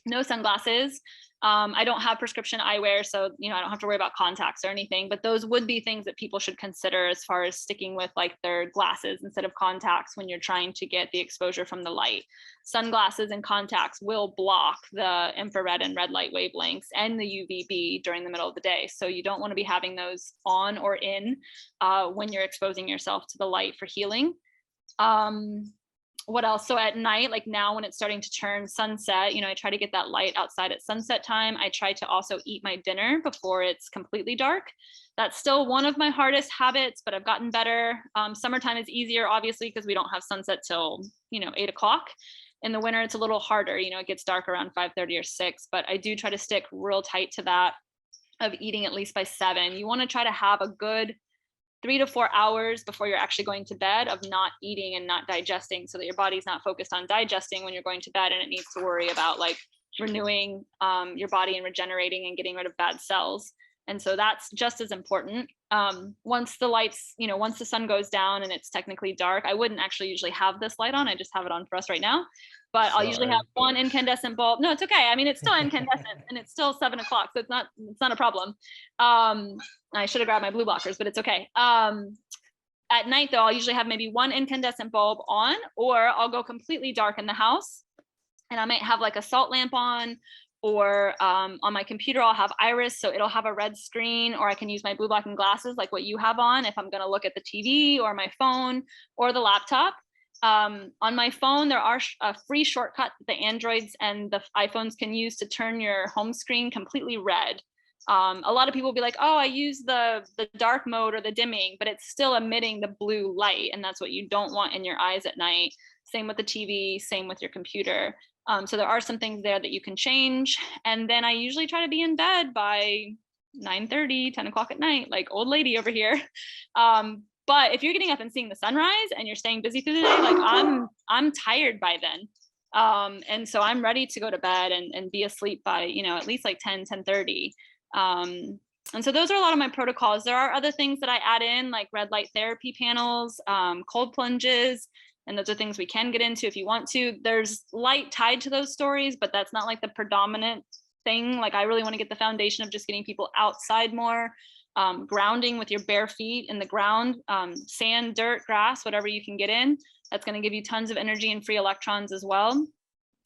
no sunglasses. I don't have prescription eyewear, so I don't have to worry about contacts or anything, but those would be things that people should consider as far as sticking with like their glasses instead of contacts when you're trying to get the exposure from the light. Sunglasses and contacts will block the infrared and red light wavelengths and the UVB during the middle of the day. So you don't want to be having those on or in when you're exposing yourself to the light for healing. What else? So at night, like now when it's starting to turn sunset, I try to get that light outside at sunset time. I try to also eat my dinner before it's completely dark. That's still one of my hardest habits, but I've gotten better. Summertime is easier, obviously, because we don't have sunset till, 8 o'clock. In the winter, it's a little harder. It gets dark around 5:30 or 6, but I do try to stick real tight to that of eating at least by 7. You want to try to have a good 3 to 4 hours before you're actually going to bed of not eating and not digesting, so that your body's not focused on digesting when you're going to bed, and it needs to worry about like renewing your body and regenerating and getting rid of bad cells. And so that's just as important. Once the lights, once the sun goes down and it's technically dark, I wouldn't actually usually have this light on. I just have it on for us right now, but I'll usually have one incandescent bulb. No, it's okay. I mean, it's still incandescent and it's still 7 o'clock. So it's not a problem. I should have grabbed my blue blockers, but it's okay. At night though, I'll usually have maybe one incandescent bulb on, or I'll go completely dark in the house and I might have like a salt lamp on, or on my computer, I'll have Iris, so it'll have a red screen, or I can use my blue blocking glasses like what you have on if I'm going to look at the TV or my phone or the laptop. On my phone, there are a free shortcut that the Androids and the iPhones can use to turn your home screen completely red. A lot of people will be like, oh, I use the dark mode or the dimming, but it's still emitting the blue light, and that's what you don't want in your eyes at night. Same with the TV, same with your computer. So there are some things there that you can change. And then I usually try to be in bed by 9:30, 10 o'clock at night, like old lady over here. But if you're getting up and seeing the sunrise and you're staying busy through the day, like I'm tired by then. And so I'm ready to go to bed and be asleep by, at least like 10:30. And so those are a lot of my protocols. There are other things that I add in, like red light therapy panels, cold plunges, and those are things we can get into if you want to. There's light tied to those stories, but that's not like the predominant thing. Like I really want to get the foundation of just getting people outside more, grounding with your bare feet in the ground, sand, dirt, grass, whatever you can get in. That's going to give you tons of energy and free electrons as well.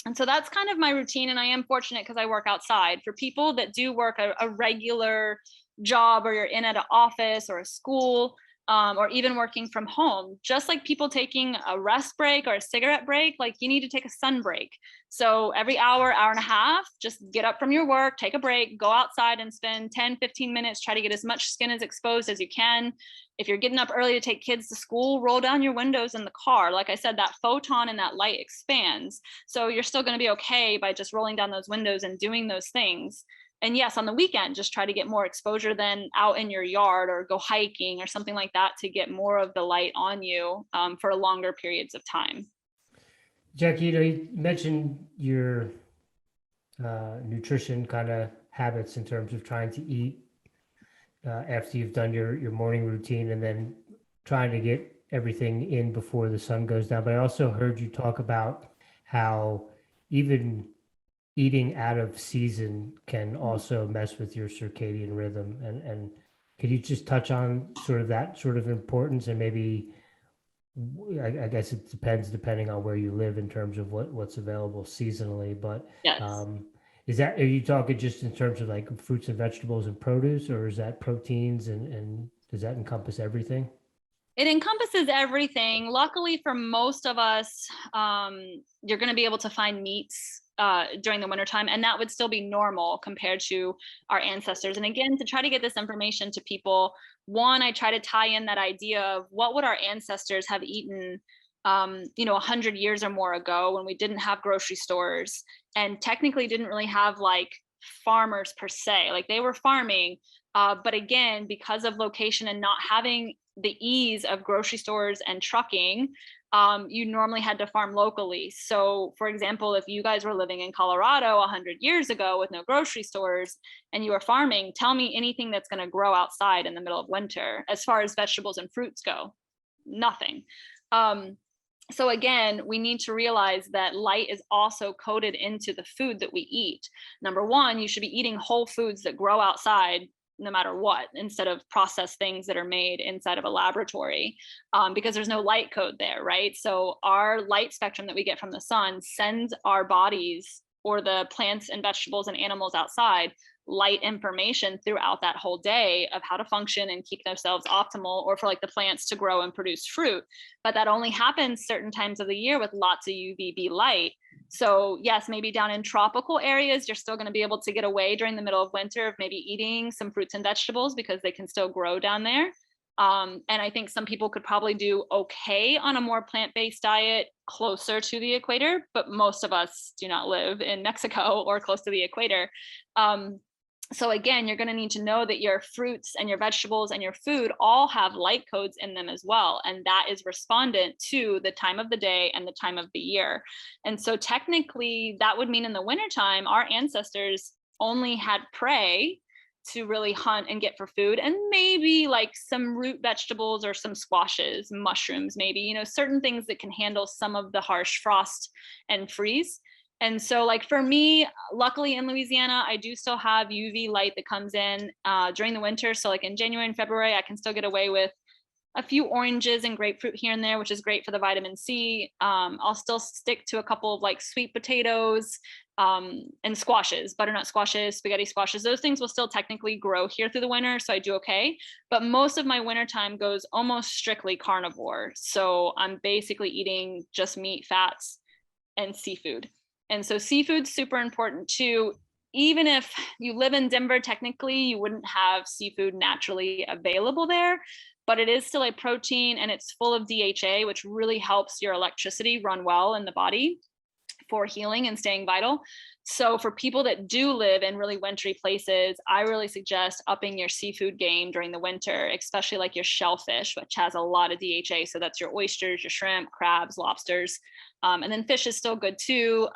And so that's kind of my routine. And I am fortunate because I work outside. For people that do work a regular job, or you're in at an office or a school, or even working from home, just like people taking a rest break or a cigarette break, like you need to take a sun break. So every hour, hour and a half, just get up from your work, take a break, go outside and spend 10, 15 minutes, try to get as much skin as exposed as you can. If you're getting up early to take kids to school, roll down your windows in the car. Like I said, that photon and that light expands. So you're still going to be okay by just rolling down those windows and doing those things. And yes, on the weekend, just try to get more exposure than out in your yard, or go hiking or something like that to get more of the light on you for longer periods of time. Jackie, you mentioned your nutrition kind of habits in terms of trying to eat after you've done your morning routine, and then trying to get everything in before the sun goes down. But I also heard you talk about how even eating out of season can also mess with your circadian rhythm. And could you just touch on sort of that sort of importance, and maybe, I guess it depends depending on where you live in terms of what's available seasonally, but yes. Are you talking just in terms of like fruits and vegetables and produce, or is that proteins, and does that encompass everything? It encompasses everything. Luckily for most of us, you're going to be able to find meats during the wintertime, and that would still be normal compared to our ancestors. And again, to try to get this information to people, one, I try to tie in that idea of what would our ancestors have eaten 100 years or more ago, when we didn't have grocery stores and technically didn't really have like farmers per se. Like they were farming, but again, because of location and not having the ease of grocery stores and trucking, you normally had to farm locally. So for example, if you guys were living in Colorado 100 years ago with no grocery stores and you were farming, tell me anything that's going to grow outside in the middle of winter as far as vegetables and fruits go. Nothing. So again, we need to realize that light is also coded into the food that we eat. Number one, you should be eating whole foods that grow outside no matter what, instead of processed things that are made inside of a laboratory, because there's no light code there, right? So our light spectrum that we get from the sun sends our bodies, or the plants and vegetables and animals outside, light information throughout that whole day of how to function and keep themselves optimal, or for like the plants to grow and produce fruit. But that only happens certain times of the year with lots of UVB light. So yes, maybe down in tropical areas, you're still going to be able to get away during the middle of winter of maybe eating some fruits and vegetables because they can still grow down there. And I think some people could probably do okay on a more plant-based diet closer to the equator, but most of us do not live in Mexico or close to the equator. So again, you're going to need to know that your fruits and your vegetables and your food all have light codes in them as well. And that is respondent to the time of the day and the time of the year. And so technically that would mean in the wintertime, our ancestors only had prey to really hunt and get for food, and maybe like some root vegetables or some squashes, mushrooms, maybe, certain things that can handle some of the harsh frost and freeze. And so like for me, luckily in Louisiana, I do still have UV light that comes in during the winter. So like in January and February, I can still get away with a few oranges and grapefruit here and there, which is great for the vitamin C. I'll still stick to a couple of like sweet potatoes and squashes, butternut squashes, spaghetti squashes. Those things will still technically grow here through the winter, so I do okay. But most of my wintertime goes almost strictly carnivore. So I'm basically eating just meat, fats, and seafood. And so seafood's super important too. Even if you live in Denver, technically you wouldn't have seafood naturally available there, but it is still a protein and it's full of DHA, which really helps your electricity run well in the body. for healing and staying vital. So for people that do live in really wintry places, I really suggest upping your seafood game during the winter, especially like your shellfish, which has a lot of DHA. So that's your oysters, your shrimp, crabs, lobsters. And then fish is still good too.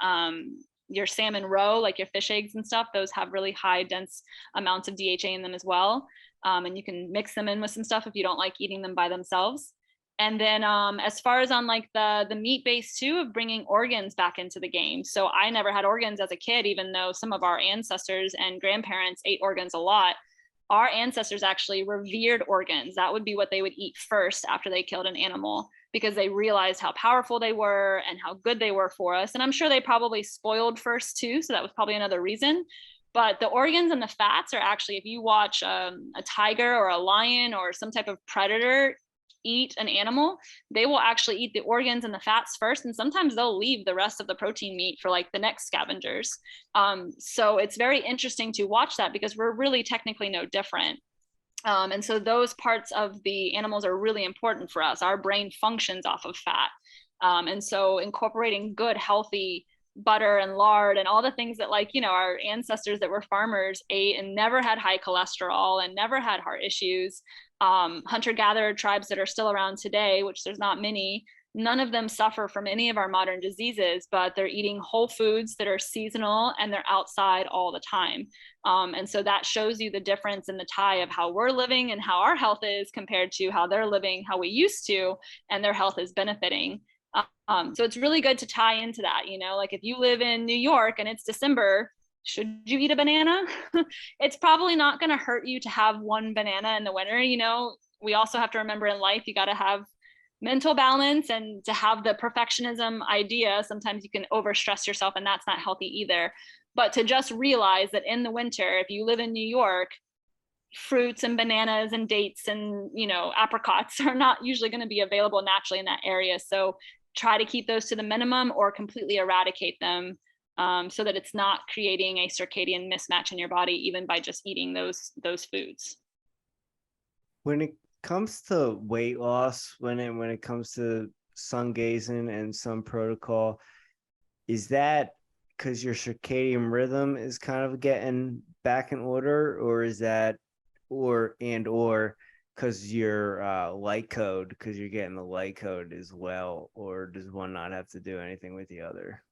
Your salmon roe, like your fish eggs and stuff, those have really high dense amounts of DHA in them as well. And you can mix them in with some stuff if you don't like eating them by themselves. And then as far as on like the meat base too, of bringing organs back into the game. So I never had organs as a kid, even though some of our ancestors and grandparents ate organs a lot. Our ancestors actually revered organs. That would be what they would eat first after they killed an animal, because they realized how powerful they were and how good they were for us. And I'm sure they probably spoiled first too. So that was probably another reason. But the organs and the fats are actually, if you watch a tiger or a lion or some type of predator eat an animal, they will actually eat the organs and the fats first, and sometimes they'll leave the rest of the protein meat for like the next scavengers. So it's very interesting to watch that, because we're really technically no different. And so those parts of the animals are really important for us. Our brain functions off of fat. And so incorporating good, healthy butter and lard and all the things that, like, you know, our ancestors that were farmers ate and never had high cholesterol and never had heart issues. Hunter-gatherer tribes that are still around today, which there's not many, none of them suffer from any of our modern diseases, but they're eating whole foods that are seasonal and they're outside all the time. And so that shows you the difference in the tie of how we're living and how our health is compared to how they're living, how we used to, and their health is benefiting. So it's really good to tie into that, you know, like if you live in New York and it's December, should you eat a banana? It's probably not going to hurt you to have one banana in the winter. You know, we also have to remember in life, you got to have mental balance, and to have the perfectionism idea, sometimes you can overstress yourself, and that's not healthy either. But to just realize that in the winter, if you live in New York, fruits and bananas and dates and, you know, apricots are not usually going to be available naturally in that area. So try to keep those to the minimum or completely eradicate them, so that it's not creating a circadian mismatch in your body, even by just eating those foods. When it comes to weight loss, when it comes to sun gazing and sun protocol, is that because your circadian rhythm is kind of getting back in order, or is that or because your light code, because you're getting the light code as well, or does one not have to do anything with the other?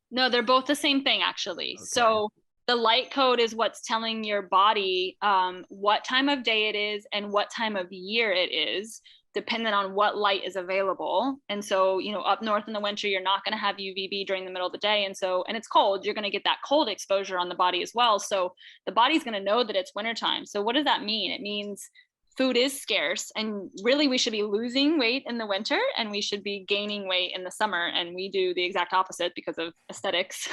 No, they're both the same thing, actually. Okay. So the light code is what's telling your body what time of day it is and what time of year it is, dependent on what light is available. And so, you know, up north in the winter, you're not going to have UVB during the middle of the day. And so, and it's cold, you're going to get that cold exposure on the body as well. So the body's going to know that it's wintertime. So what does that mean? It means food is scarce, and really we should be losing weight in the winter and we should be gaining weight in the summer, and we do the exact opposite because of aesthetics.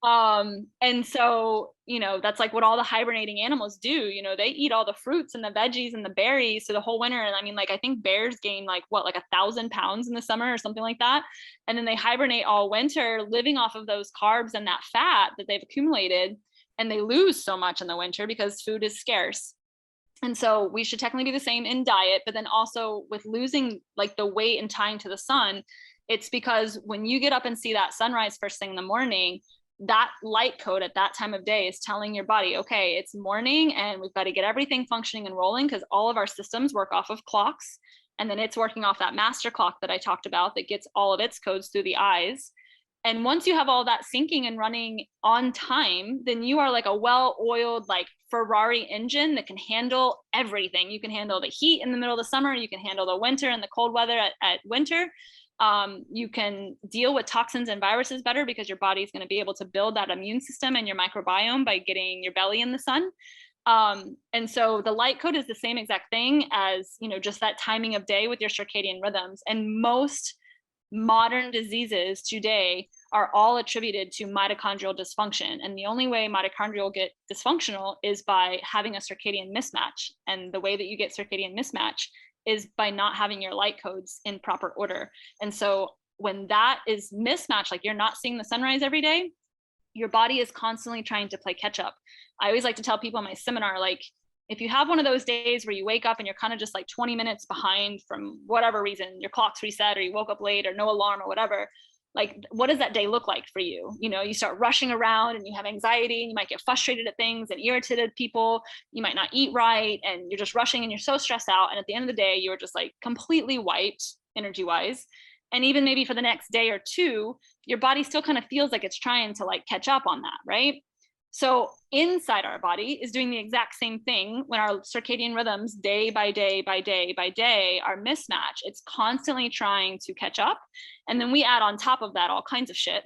And so, you know, that's like what all the hibernating animals do. You know, they eat all the fruits and the veggies and the berries to the whole winter. And I mean, like, I think bears gain like 1,000 pounds in the summer or something like that, and then they hibernate all winter, living off of those carbs and that fat that they've accumulated, and they lose so much in the winter because food is scarce. And so we should technically do the same in diet, but then also with losing like the weight and tying to the sun, it's because when you get up and see that sunrise first thing in the morning, that light code at that time of day is telling your body, okay, it's morning and we've got to get everything functioning and rolling, because all of our systems work off of clocks. And then it's working off that master clock that I talked about that gets all of its codes through the eyes. And once you have all that syncing and running on time, then you are like a well-oiled, like Ferrari engine that can handle everything. You can handle the heat in the middle of the summer. You can handle the winter and the cold weather at winter. You can deal with toxins and viruses better because your body is going to be able to build that immune system and your microbiome by getting your belly in the sun. And so the light code is the same exact thing as, you know, just that timing of day with your circadian rhythms. And most modern diseases today are all attributed to mitochondrial dysfunction. And the only way mitochondria get dysfunctional is by having a circadian mismatch. And the way that you get circadian mismatch is by not having your light codes in proper order. And so when that is mismatched, like you're not seeing the sunrise every day, your body is constantly trying to play catch up. I always like to tell people in my seminar, like, if you have one of those days where you wake up and you're kind of just like 20 minutes behind from whatever reason, your clock's reset or you woke up late or no alarm or whatever, like, what does that day look like for you? You know, you start rushing around and you have anxiety and you might get frustrated at things and irritated people. You might not eat right and you're just rushing and you're so stressed out. And at the end of the day, you're just like completely wiped energy wise. And even maybe for the next day or two, your body still kind of feels like it's trying to like catch up on that, right? So inside our body is doing the exact same thing when our circadian rhythms day by day by day by day are mismatched. It's constantly trying to catch up. And then we add on top of that all kinds of shit,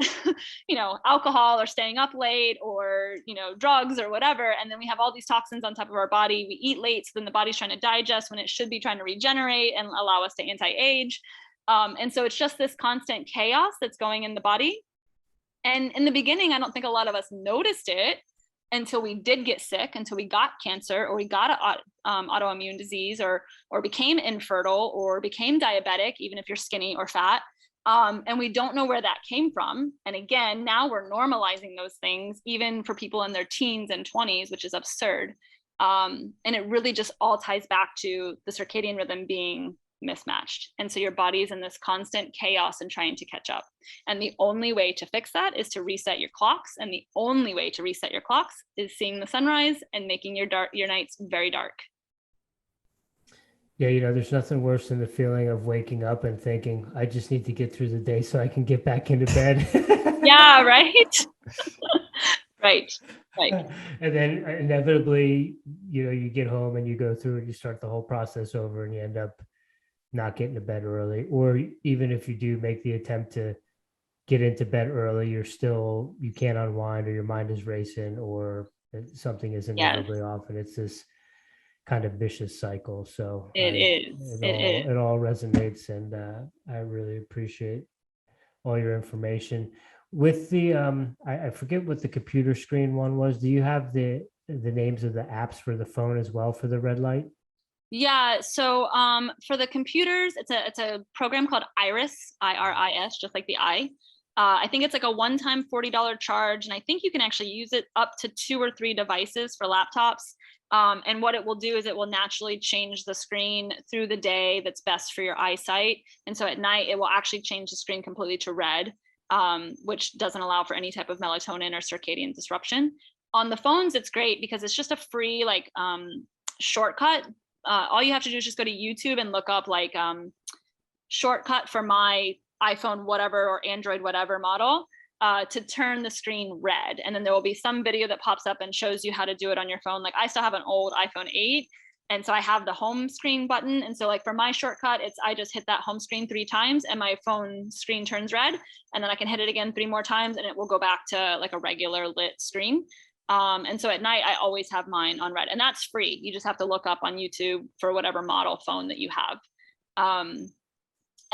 you know, alcohol or staying up late or, you know, drugs or whatever. And then we have all these toxins on top of our body. We eat late, so then the body's trying to digest when it should be trying to regenerate and allow us to anti-age. And so it's just this constant chaos that's going in the body. And in the beginning, I don't think a lot of us noticed it until we did get sick, until we got cancer or we got an autoimmune disease or became infertile or became diabetic, even if you're skinny or fat. And we don't know where that came from. And again, now we're normalizing those things, even for people in their teens and 20s, which is absurd. And it really just all ties back to the circadian rhythm being mismatched. And so your body is in this constant chaos and trying to catch up. And the only way to fix that is to reset your clocks. And the only way to reset your clocks is seeing the sunrise and making your nights very dark. Yeah, you know, there's nothing worse than the feeling of waking up and thinking, I just need to get through the day so I can get back into bed. Yeah, right. Right. And then inevitably, you know, you get home and you go through and you start the whole process over and you end up not getting to bed early. Or even if you do make the attempt to get into bed early, you can't unwind, or your mind is racing, or something is inevitably off, and it's this kind of vicious cycle. So it all resonates, and I really appreciate all your information. With the I forget what the computer screen one was. Do you have the names of the apps for the phone as well for the red light? Yeah, so for the computers, it's a program called Iris, IRIS, just like the I. I think it's like a one-time $40 charge, and I think you can actually use it up to 2 or 3 devices for laptops. And what it will do is it will naturally change the screen through the day that's best for your eyesight. And so at night, it will actually change the screen completely to red, which doesn't allow for any type of melatonin or circadian disruption. On the phones, it's great because it's just a free like shortcut. All you have to do is just go to YouTube and look up like shortcut for my iPhone whatever or Android whatever model to turn the screen red. And then there will be some video that pops up and shows you how to do it on your phone. Like I still have an old iPhone 8. And so I have the home screen button. And so like for my shortcut, I just hit that home screen 3 times and my phone screen turns red. And then I can hit it again 3 more times and it will go back to like a regular lit screen. And so at night, I always have mine on red, and that's free. You just have to look up on YouTube for whatever model phone that you have.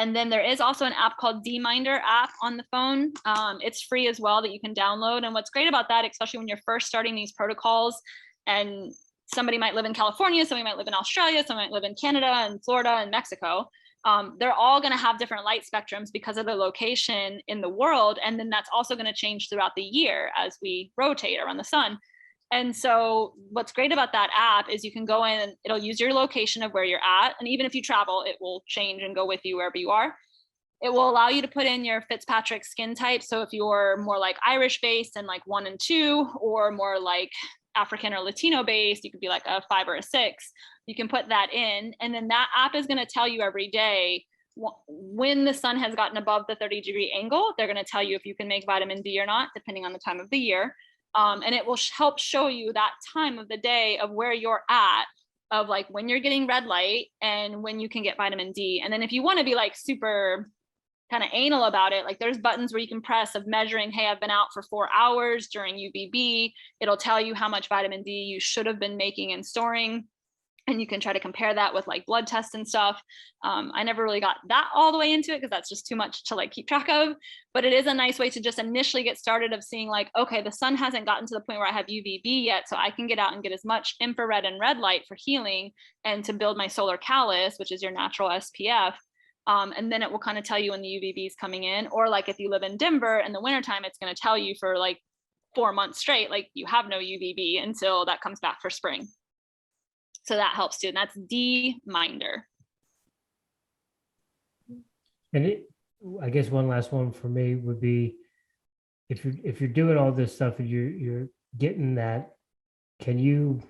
And then there is also an app called DMinder app on the phone. It's free as well that you can download. And what's great about that, especially when you're first starting these protocols, and somebody might live in California, somebody might live in Australia, somebody might live in Canada and Florida and Mexico. They're all going to have different light spectrums because of their location in the world. And then that's also going to change throughout the year as we rotate around the sun. And so what's great about that app is you can go in and it'll use your location of where you're at. And even if you travel, it will change and go with you wherever you are. It will allow you to put in your Fitzpatrick skin type. So if you're more like Irish based and like 1 and 2, or more like African or Latino based, you could be like a 5 or a 6. You can put that in, and then that app is going to tell you every day when the sun has gotten above the 30-degree angle. They're going to tell you if you can make vitamin D or not, depending on the time of the year. And it will help show you that time of the day of where you're at, of like when you're getting red light and when you can get vitamin D. And then if you want to be like super kind of anal about it, like there's buttons where you can press of measuring, hey, I've been out for 4 hours during UVB. It'll tell you how much vitamin D you should have been making and storing. And you can try to compare that with like blood tests and stuff. I never really got that all the way into it because that's just too much to like keep track of, but it is a nice way to just initially get started of seeing like, okay, the sun hasn't gotten to the point where I have UVB yet. So I can get out and get as much infrared and red light for healing and to build my solar callus, which is your natural SPF. And then it will kind of tell you when the UVB is coming in, or like if you live in Denver in the wintertime, it's going to tell you for like 4 months straight, like you have no UVB until that comes back for spring. So that helps too. And that's DMinder. And I guess one last one for me would be, if you're doing all this stuff and you're getting that, can you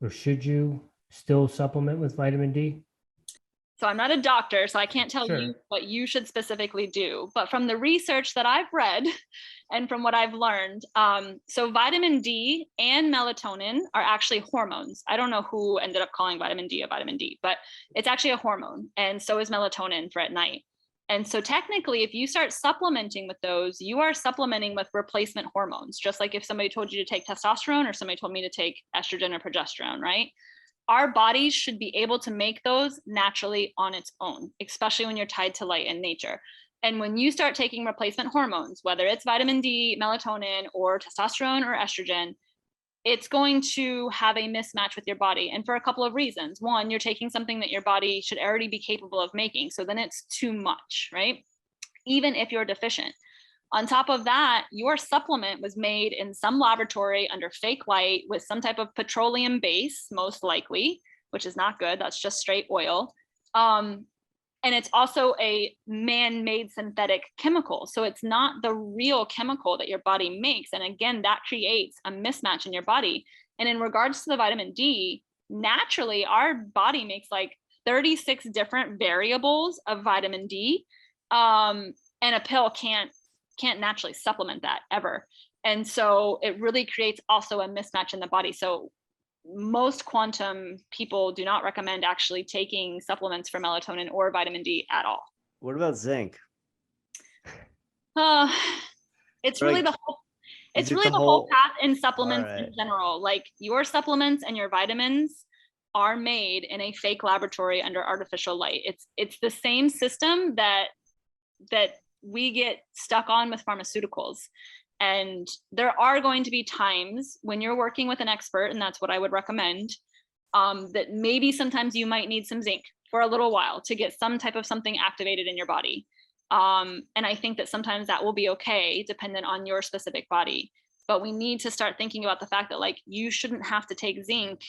or should you still supplement with vitamin D? So I'm not a doctor, so I can't tell Sure. you what you should specifically do. But from the research that I've read and from what I've learned, so vitamin D and melatonin are actually hormones. I don't know who ended up calling vitamin D a vitamin D, but it's actually a hormone. And so is melatonin for at night. And so technically, if you start supplementing with those, you are supplementing with replacement hormones, just like if somebody told you to take testosterone or somebody told me to take estrogen or progesterone, right? Our bodies should be able to make those naturally on its own, especially when you're tied to light and nature. And when you start taking replacement hormones, whether it's vitamin D, melatonin, or testosterone or estrogen, it's going to have a mismatch with your body. And for a couple of reasons. One, you're taking something that your body should already be capable of making. So then it's too much, right? Even if you're deficient. On top of that, your supplement was made in some laboratory under fake light with some type of petroleum base, most likely, which is not good. That's just straight oil. And it's also a man-made synthetic chemical. So it's not the real chemical that your body makes. And again, that creates a mismatch in your body. And in regards to the vitamin D, naturally, our body makes like 36 different variables of vitamin D. And a pill can't naturally supplement that ever. And so it really creates also a mismatch in the body. So most quantum people do not recommend actually taking supplements for melatonin or vitamin D at all. What about zinc? It's really the whole it's really the whole path in supplements in general. Like your supplements and your vitamins are made in a fake laboratory under artificial light. It's the same system that we get stuck on with pharmaceuticals. And there are going to be times when you're working with an expert, and that's what I would recommend, that maybe sometimes you might need some zinc for a little while to get some type of something activated in your body. And I think that sometimes that will be okay, dependent on your specific body. But we need to start thinking about the fact that like you shouldn't have to take zinc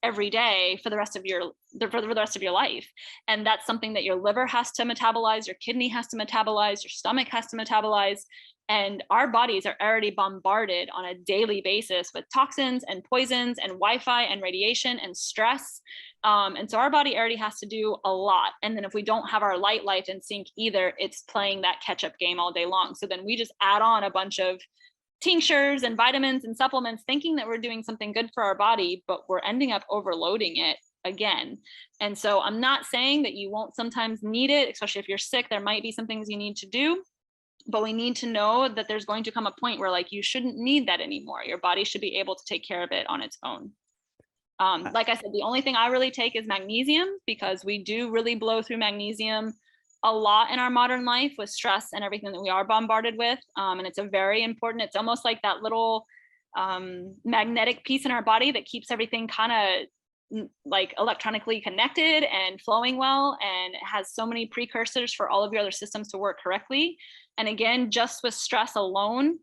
every day for the rest of your life. And that's something that your liver has to metabolize, your kidney has to metabolize, your stomach has to metabolize. And our bodies are already bombarded on a daily basis with toxins and poisons and Wi-Fi and radiation and stress. And so our body already has to do a lot. And then if we don't have our light in sync either, it's playing that catch-up game all day long. So then we just add on a bunch of tinctures and vitamins and supplements thinking that we're doing something good for our body, but we're ending up overloading it again. And so I'm not saying that you won't sometimes need it, especially if you're sick. There might be some things you need to do, but we need to know that there's going to come a point where like you shouldn't need that anymore. Your body should be able to take care of it on its own. Like I said, the only thing I really take is magnesium, because we do really blow through magnesium a lot in our modern life with stress and everything that we are bombarded with. And it's a very important, it's almost like that little magnetic piece in our body that keeps everything kind of like electronically connected and flowing well. And it has so many precursors for all of your other systems to work correctly. And again, just with stress alone,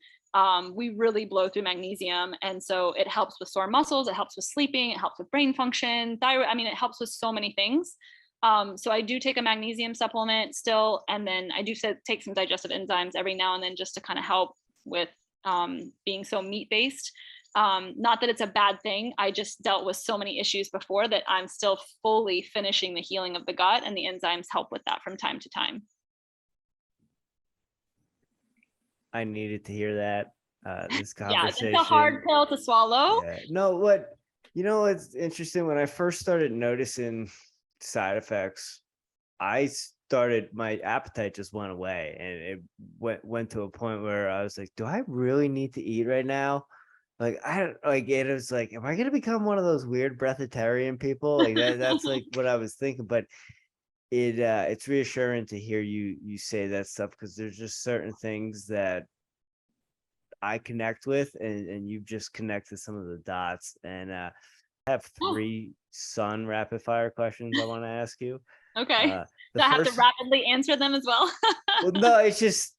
we really blow through magnesium. And so it helps with sore muscles, it helps with sleeping, it helps with brain function, thyroid, I mean, it helps with so many things. So I do take a magnesium supplement still, and then I do take some digestive enzymes every now and then just to kind of help with being so meat-based. Not that it's a bad thing. I just dealt with so many issues before that I'm still fully finishing the healing of the gut, and the enzymes help with that from time to time. I needed to hear that. This conversation. Yeah, it's a hard pill to swallow. Yeah. No, it's interesting. When I first started noticing side effects, my appetite just went away, and it went to a point where I was like, do I really need to eat right now? Like, it was like, am I going to become one of those weird breatharian people? Like that's like what I was thinking. But it's reassuring to hear you say that stuff, because there's just certain things that I connect with, and you've just connected some of the dots. And I have 3 Sun rapid fire questions I want to ask you. Okay. Do I have to rapidly answer them as well? Well, no, it's just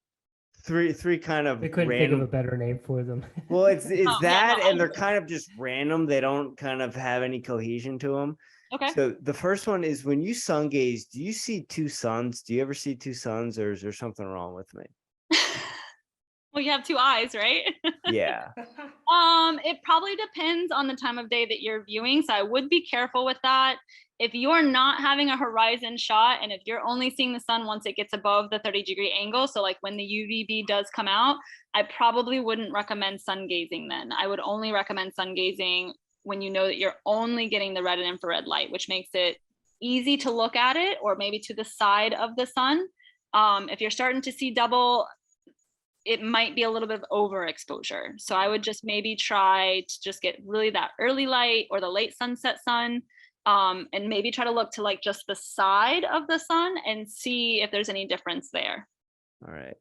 three kind of. We couldn't think of a better name for them. Well, it's and they're kind of just random. They don't kind of have any cohesion to them. Okay. So the first one is, when you sun gaze, do you see two suns? Do you ever see two suns, or is there something wrong with me? Well, you have two eyes, right? Yeah. It probably depends on the time of day that you're viewing. So I would be careful with that. If you're not having a horizon shot, and if you're only seeing the sun once it gets above the 30-degree angle, so like when the UVB does come out, I probably wouldn't recommend sun gazing then. I would only recommend sun gazing when you know that you're only getting the red and infrared light, which makes it easy to look at it, or maybe to the side of the sun. If you're starting to see double, it might be a little bit of overexposure. So I would just maybe try to just get really that early light or the late sunset sun, and maybe try to look to like just the side of the sun and see if there's any difference there. All right.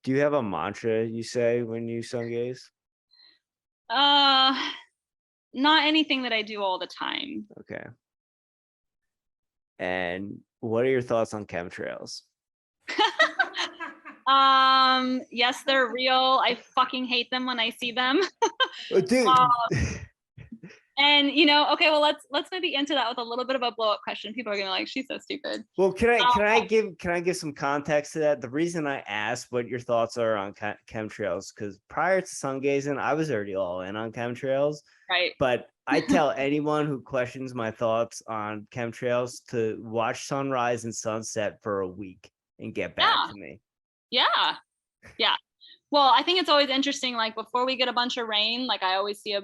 Do you have a mantra you say when you sun gaze? Not anything that I do all the time. Okay. And what are your thoughts on chemtrails? Yes, they're real. I fucking hate them when I see them. Dude. And okay, well, let's maybe answer that with a little bit of a blow up question. People are gonna be like, she's so stupid. Well, can I give some context to that? The reason I asked what your thoughts are on chemtrails, because prior to sun gazing, I was already all in on chemtrails. Right. But I tell anyone who questions my thoughts on chemtrails to watch sunrise and sunset for a week and get back to me. Yeah. Well, I think it's always interesting, like before we get a bunch of rain, like I always see a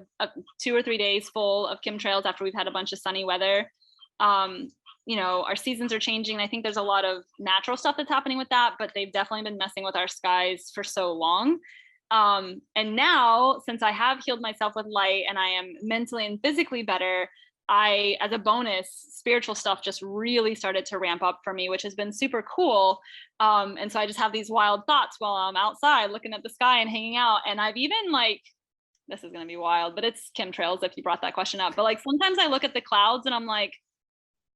2 or 3 days full of chemtrails after we've had a bunch of sunny weather. Our seasons are changing. I think there's a lot of natural stuff that's happening with that, but they've definitely been messing with our skies for so long. And now, since I have healed myself with light and I am mentally and physically better, as a bonus, spiritual stuff just really started to ramp up for me, which has been super cool. And so I just have these wild thoughts while I'm outside looking at the sky and hanging out. And I've even this is going to be wild, but it's chemtrails if you brought that question up. But like sometimes I look at the clouds and I'm like,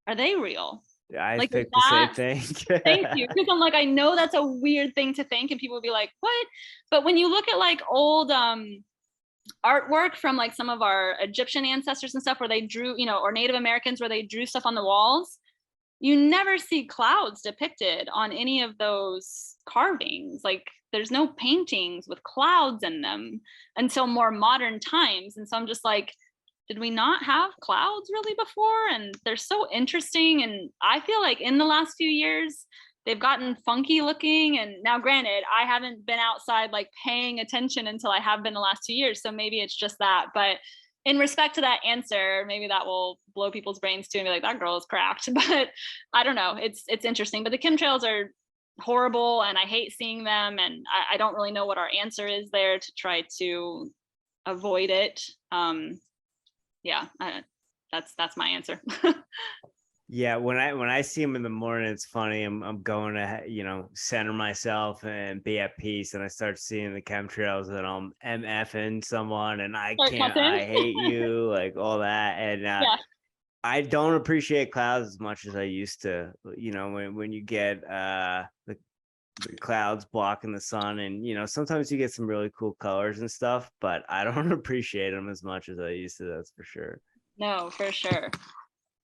are they real? Yeah, I think the same thing. Thank you. Because I'm like, I know that's a weird thing to think, and people will be like, what? But when you look at like old artwork from like some of our Egyptian ancestors and stuff where they drew, or Native Americans where they drew stuff on the walls, you never see clouds depicted on any of those carvings. Like there's no paintings with clouds in them until more modern times. And so I'm just like, did we not have clouds really before? And they're so interesting. And I feel like in the last few years, they've gotten funky looking. And now granted, I haven't been outside like paying attention until I have been the last 2 years. So maybe it's just that. But in respect to that answer, maybe that will blow people's brains too and be like, that girl is cracked. But I don't know. It's interesting. But the chemtrails are horrible and I hate seeing them. And I don't really know what our answer is there to try to avoid it. That's my answer. Yeah, when I see them in the morning, it's funny. I'm going to center myself and be at peace, and I start seeing the chemtrails, and I'm MFing someone, and I hate you, like all that, and I don't appreciate clouds as much as I used to. When you get the clouds blocking the sun, and sometimes you get some really cool colors and stuff, but I don't appreciate them as much as I used to. That's for sure. No, for sure.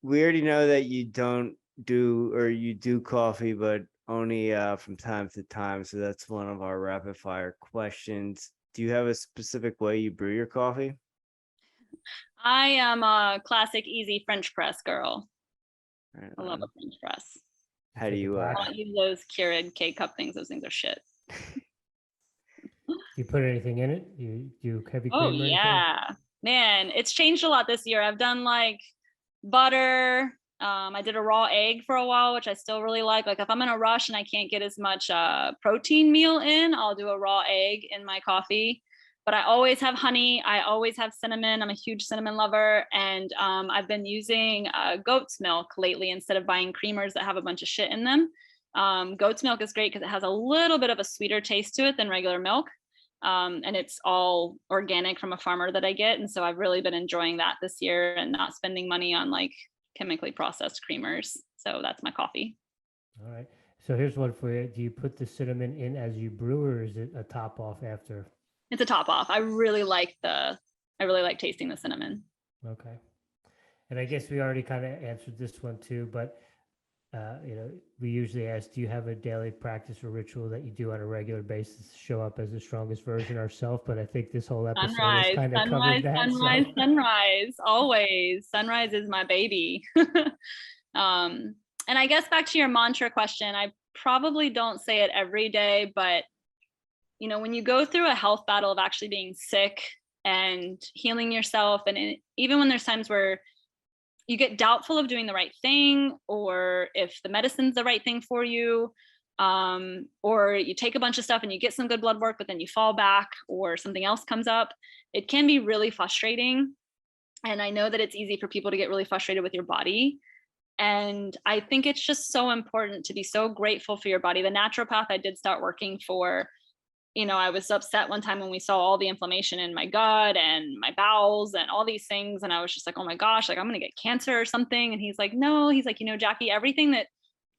We already know that you don't do, or you do coffee, but only from time to time. So that's one of our rapid fire questions. Do you have a specific way you brew your coffee? I am a classic easy French press girl. Right, I love a French press. How do you I don't use those Keurig K-cup things. Those things are shit. You put anything in it? You heavy cream? Oh yeah, man, it's changed a lot this year. I've done like butter. I did a raw egg for a while, which I still really like. Like if I'm in a rush and I can't get as much protein meal in, I'll do a raw egg in my coffee. But I always have honey. I always have cinnamon. I'm a huge cinnamon lover. And I've been using goat's milk lately instead of buying creamers that have a bunch of shit in them. Goat's milk is great because it has a little bit of a sweeter taste to it than regular milk. And it's all organic from a farmer that I get. And so I've really been enjoying that this year and not spending money on like chemically processed creamers. So that's my coffee. All right. So here's one for you. Do you put the cinnamon in as you brew, or is it a top off after? It's a top off. I really like tasting the cinnamon. Okay. And I guess we already kind of answered this one too, but we usually ask, do you have a daily practice or ritual that you do on a regular basis to show up as the strongest version of ourselves? But I think this whole episode has kind of covered that. Sunrise, always. Sunrise is my baby. And I guess back to your mantra question, I probably don't say it every day, but when you go through a health battle of actually being sick and healing yourself, and even when there's times where you get doubtful of doing the right thing, or if the medicine's the right thing for you, or you take a bunch of stuff and you get some good blood work, but then you fall back or something else comes up, it can be really frustrating. And I know that it's easy for people to get really frustrated with your body. And I think it's just so important to be so grateful for your body. The naturopath I did start working for, I was upset one time when we saw all the inflammation in my gut and my bowels and all these things. And I was just like, oh my gosh, like I'm going to get cancer or something. And he's like, no, he's like, Jackie, everything that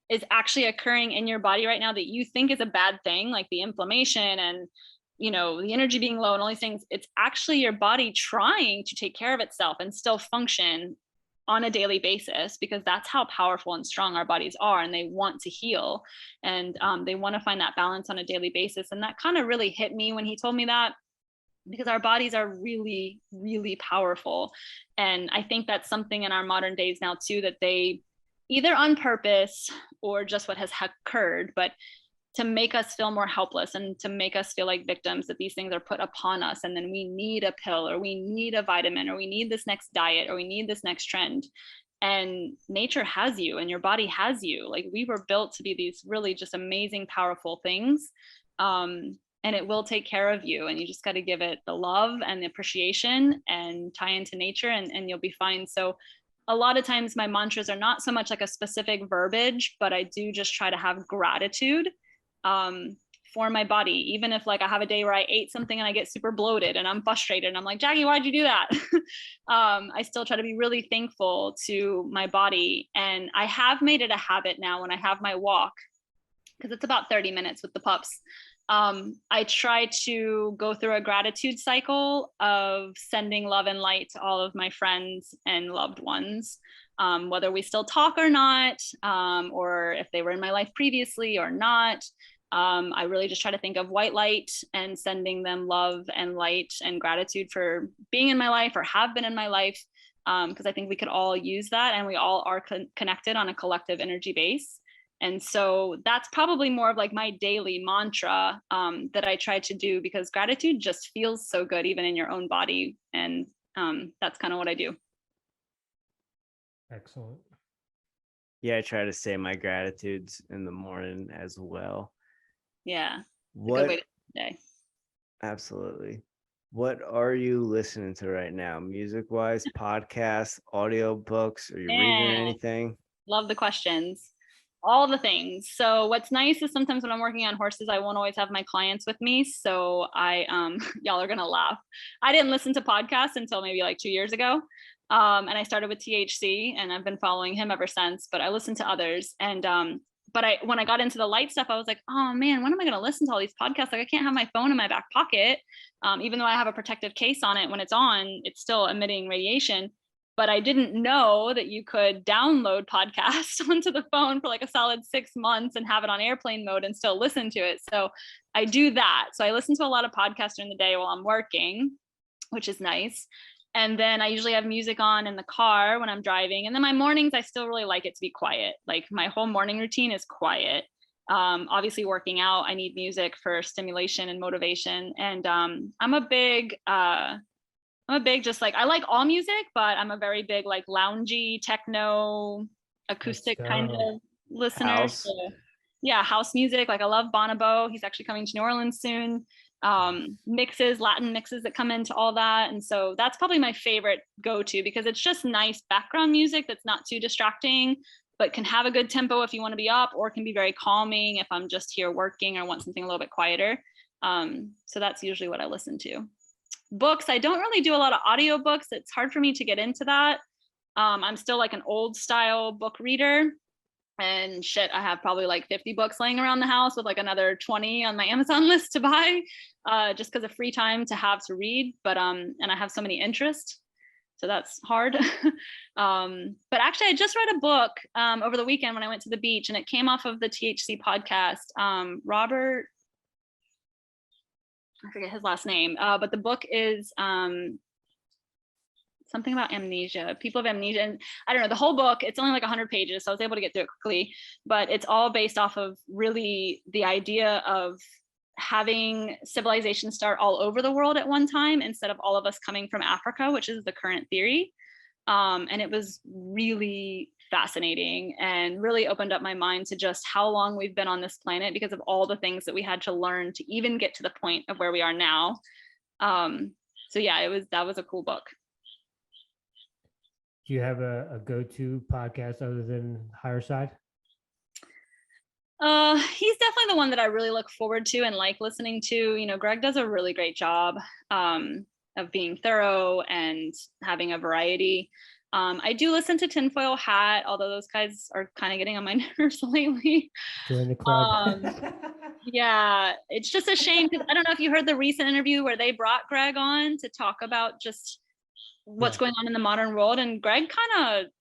is actually occurring in your body right now that you think is a bad thing, like the inflammation and, the energy being low and all these things, it's actually your body trying to take care of itself and still function on a daily basis, because that's how powerful and strong our bodies are, and they want to heal, and they want to find that balance on a daily basis. And that kind of really hit me when he told me that, because our bodies are really, really powerful. And I think that's something in our modern days now too, that they either on purpose or just what has occurred, but to make us feel more helpless and to make us feel like victims, that these things are put upon us. And then we need a pill, or we need a vitamin, or we need this next diet, or we need this next trend. And nature has you, and your body has you. Like, we were built to be these really just amazing, powerful things. And it will take care of you. And you just got to give it the love and the appreciation and tie into nature, and you'll be fine. So a lot of times my mantras are not so much like a specific verbiage, but I do just try to have gratitude for my body. Even if like I have a day where I ate something and I get super bloated and I'm frustrated and I'm like, Jackie, why'd you do that? I still try to be really thankful to my body. And I have made it a habit now when I have my walk, because it's about 30 minutes with the pups. I try to go through a gratitude cycle of sending love and light to all of my friends and loved ones, whether we still talk or not, or if they were in my life previously or not. I really just try to think of white light and sending them love and light and gratitude for being in my life or have been in my life, because I think we could all use that, and we all are connected on a collective energy base. And so that's probably more of like my daily mantra that I try to do, because gratitude just feels so good even in your own body. And that's kind of what I do. Excellent. Yeah, I try to say my gratitudes in the morning as well. Yeah. What? Good way to day. Absolutely. What are you listening to right now? Music-wise, podcasts, audio books? Are you reading anything? Love the questions. All the things. So what's nice is sometimes when I'm working on horses, I won't always have my clients with me. So I, y'all are going to laugh. I didn't listen to podcasts until maybe like 2 years ago. And I started with THC, and I've been following him ever since, but I listened to others. And, but when I got into the light stuff, I was like, oh man, when am I going to listen to all these podcasts? Like, I can't have my phone in my back pocket. Even though I have a protective case on it, when it's on, it's still emitting radiation. But I didn't know that you could download podcasts onto the phone for like a solid 6 months and have it on airplane mode and still listen to it. So I do that. So I listen to a lot of podcasts during the day while I'm working, which is nice. And then I usually have music on in the car when I'm driving. And then my mornings, I still really like it to be quiet. Like, my whole morning routine is quiet. Obviously working out, I need music for stimulation and motivation. And I'm a big just like, I like all music, but I'm a very big like loungy techno acoustic kind of listener. House. So, yeah, house music. Like, I love Bonobo. He's actually coming to New Orleans soon. Mixes, Latin mixes that come into all that. And so that's probably my favorite go-to, because it's just nice background music that's not too distracting, but can have a good tempo if you want to be up, or can be very calming if I'm just here working or want something a little bit quieter. So that's usually what I listen to. Books, I don't really do a lot of audiobooks. It's hard for me to get into that. I'm still like an old style book reader. And shit, I have probably like 50 books laying around the house with like another 20 on my Amazon list to buy, just because of free time to have to read. But and I have so many interests. So that's hard. But actually, I just read a book over the weekend when I went to the beach, and it came off of the THC podcast. Robert, I forget his last name, but the book is something about amnesia, people of amnesia. And I don't know, the whole book, it's only like 100 pages. So I was able to get through it quickly, but it's all based off of really the idea of having civilization start all over the world at one time, instead of all of us coming from Africa, which is the current theory. And it was really fascinating and really opened up my mind to just how long we've been on this planet, because of all the things that we had to learn to even get to the point of where we are now. So yeah, that was a cool book. Do you have a go-to podcast other than Higher Side? He's definitely the one that I really look forward to and like listening to. You know, Greg does a really great job of being thorough and having a variety. I do listen to Tinfoil Hat, although those guys are kind of getting on my nerves lately. Join the club. Yeah, it's just a shame, because I don't know if you heard the recent interview where they brought Greg on to talk about just what's going on in the modern world, and Greg kind of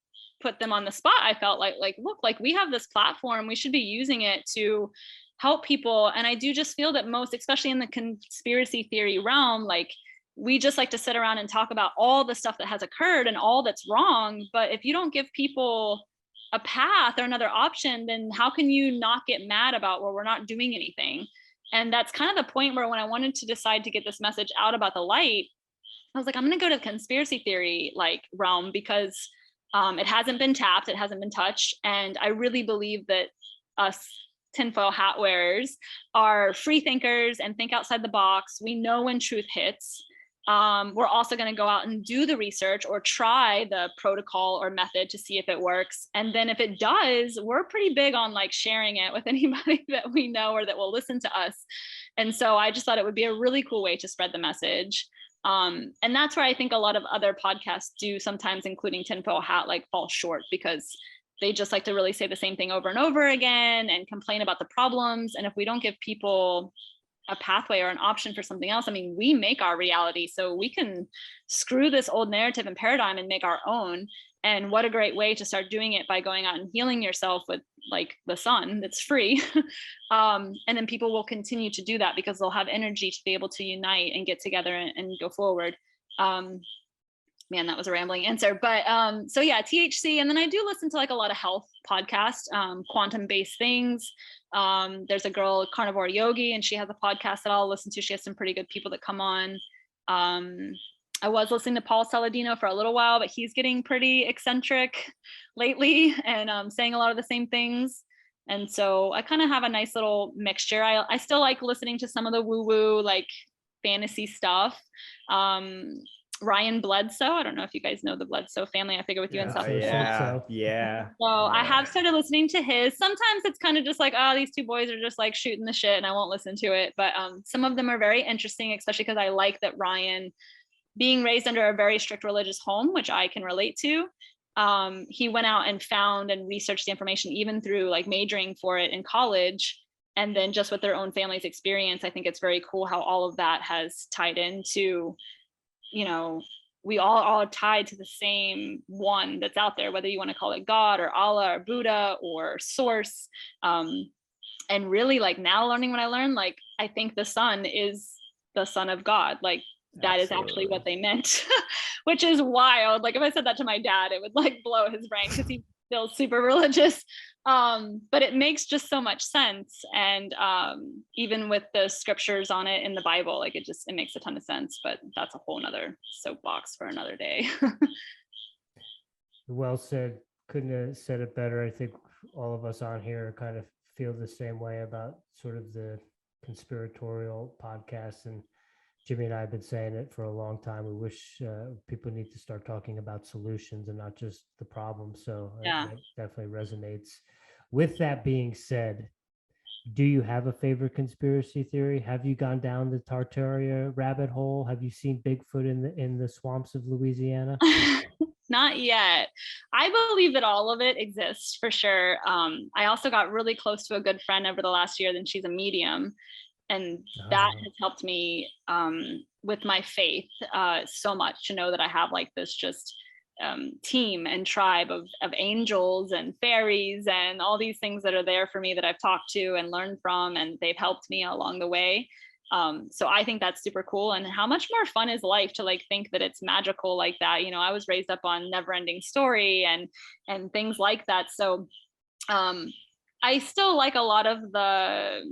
put them on the spot. I felt like look, like we have this platform, we should be using it to help people. And I do just feel that most, especially in the conspiracy theory realm, like we just like to sit around and talk about all the stuff that has occurred and all that's wrong. But if you don't give people a path or another option, then how can you not get mad about, well, we're not doing anything? And that's kind of the point where when I wanted to decide to get this message out about the light, I was like, I'm going to go to the conspiracy theory like realm, because it hasn't been tapped, it hasn't been touched. And I really believe that us tinfoil hat wearers are free thinkers and think outside the box. We know when truth hits. We're also going to go out and do the research or try the protocol or method to see if it works. And then if it does, we're pretty big on like sharing it with anybody that we know or that will listen to us. And so I just thought it would be a really cool way to spread the message. And that's where I think a lot of other podcasts do sometimes, including Tinfoil Hat, like fall short, because they just like to really say the same thing over and over again and complain about the problems. And if we don't give people a pathway or an option for something else, I mean, we make our reality, so we can screw this old narrative and paradigm and make our own. And what a great way to start doing it, by going out and healing yourself with like the sun that's free. And then people will continue to do that because they'll have energy to be able to unite and get together and go forward. Man, that was a rambling answer. But so yeah, THC. And then I do listen to like a lot of health podcasts, quantum-based things. There's a girl, Carnivore Yogi, and she has a podcast that I'll listen to. She has some pretty good people that come on. I was listening to Paul Saladino for a little while, but he's getting pretty eccentric lately and saying a lot of the same things. And so I kind of have a nice little mixture. I still like listening to some of the woo-woo, like fantasy stuff. Ryan Bledsoe, I don't know if you guys know the Bledsoe family. I figure with you and stuff. Yeah. So I have started listening to his. Sometimes it's kind of just like, oh, these two boys are just like shooting the shit and I won't listen to it. But some of them are very interesting, especially because I like that Ryan, being raised under a very strict religious home, which I can relate to, he went out and found and researched the information, even through like majoring for it in college. And then just with their own family's experience, I think it's very cool how all of that has tied into, you know, we all are tied to the same one that's out there, whether you want to call it God or Allah or Buddha or source. And really like now learning what I learned, like, I think the sun is the son of God. Like, that is actually what they meant, which is wild. Like if I said that to my dad, it would like blow his brain because he feels super religious. But it makes just so much sense. And even with the scriptures on it in the Bible, like it makes a ton of sense, but that's a whole nother soapbox for another day. Well said. Couldn't have said it better. I think all of us on here kind of feel the same way about sort of the conspiratorial podcasts, and Jimmy and I have been saying it for a long time. We wish people need to start talking about solutions and not just the problem. So yeah, that definitely resonates. With that being said, do you have a favorite conspiracy theory? Have you gone down the Tartaria rabbit hole? Have you seen Bigfoot in the swamps of Louisiana? Not yet. I believe that all of it exists for sure. I also got really close to a good friend over the last year, then she's a medium. And that has helped me with my faith so much, to know that I have like this just team and tribe of angels and fairies and all these things that are there for me that I've talked to and learned from, and they've helped me along the way. So I think that's super cool. And how much more fun is life to like think that it's magical like that. You know, I was raised up on Never Ending Story and things like that. So I still like a lot of the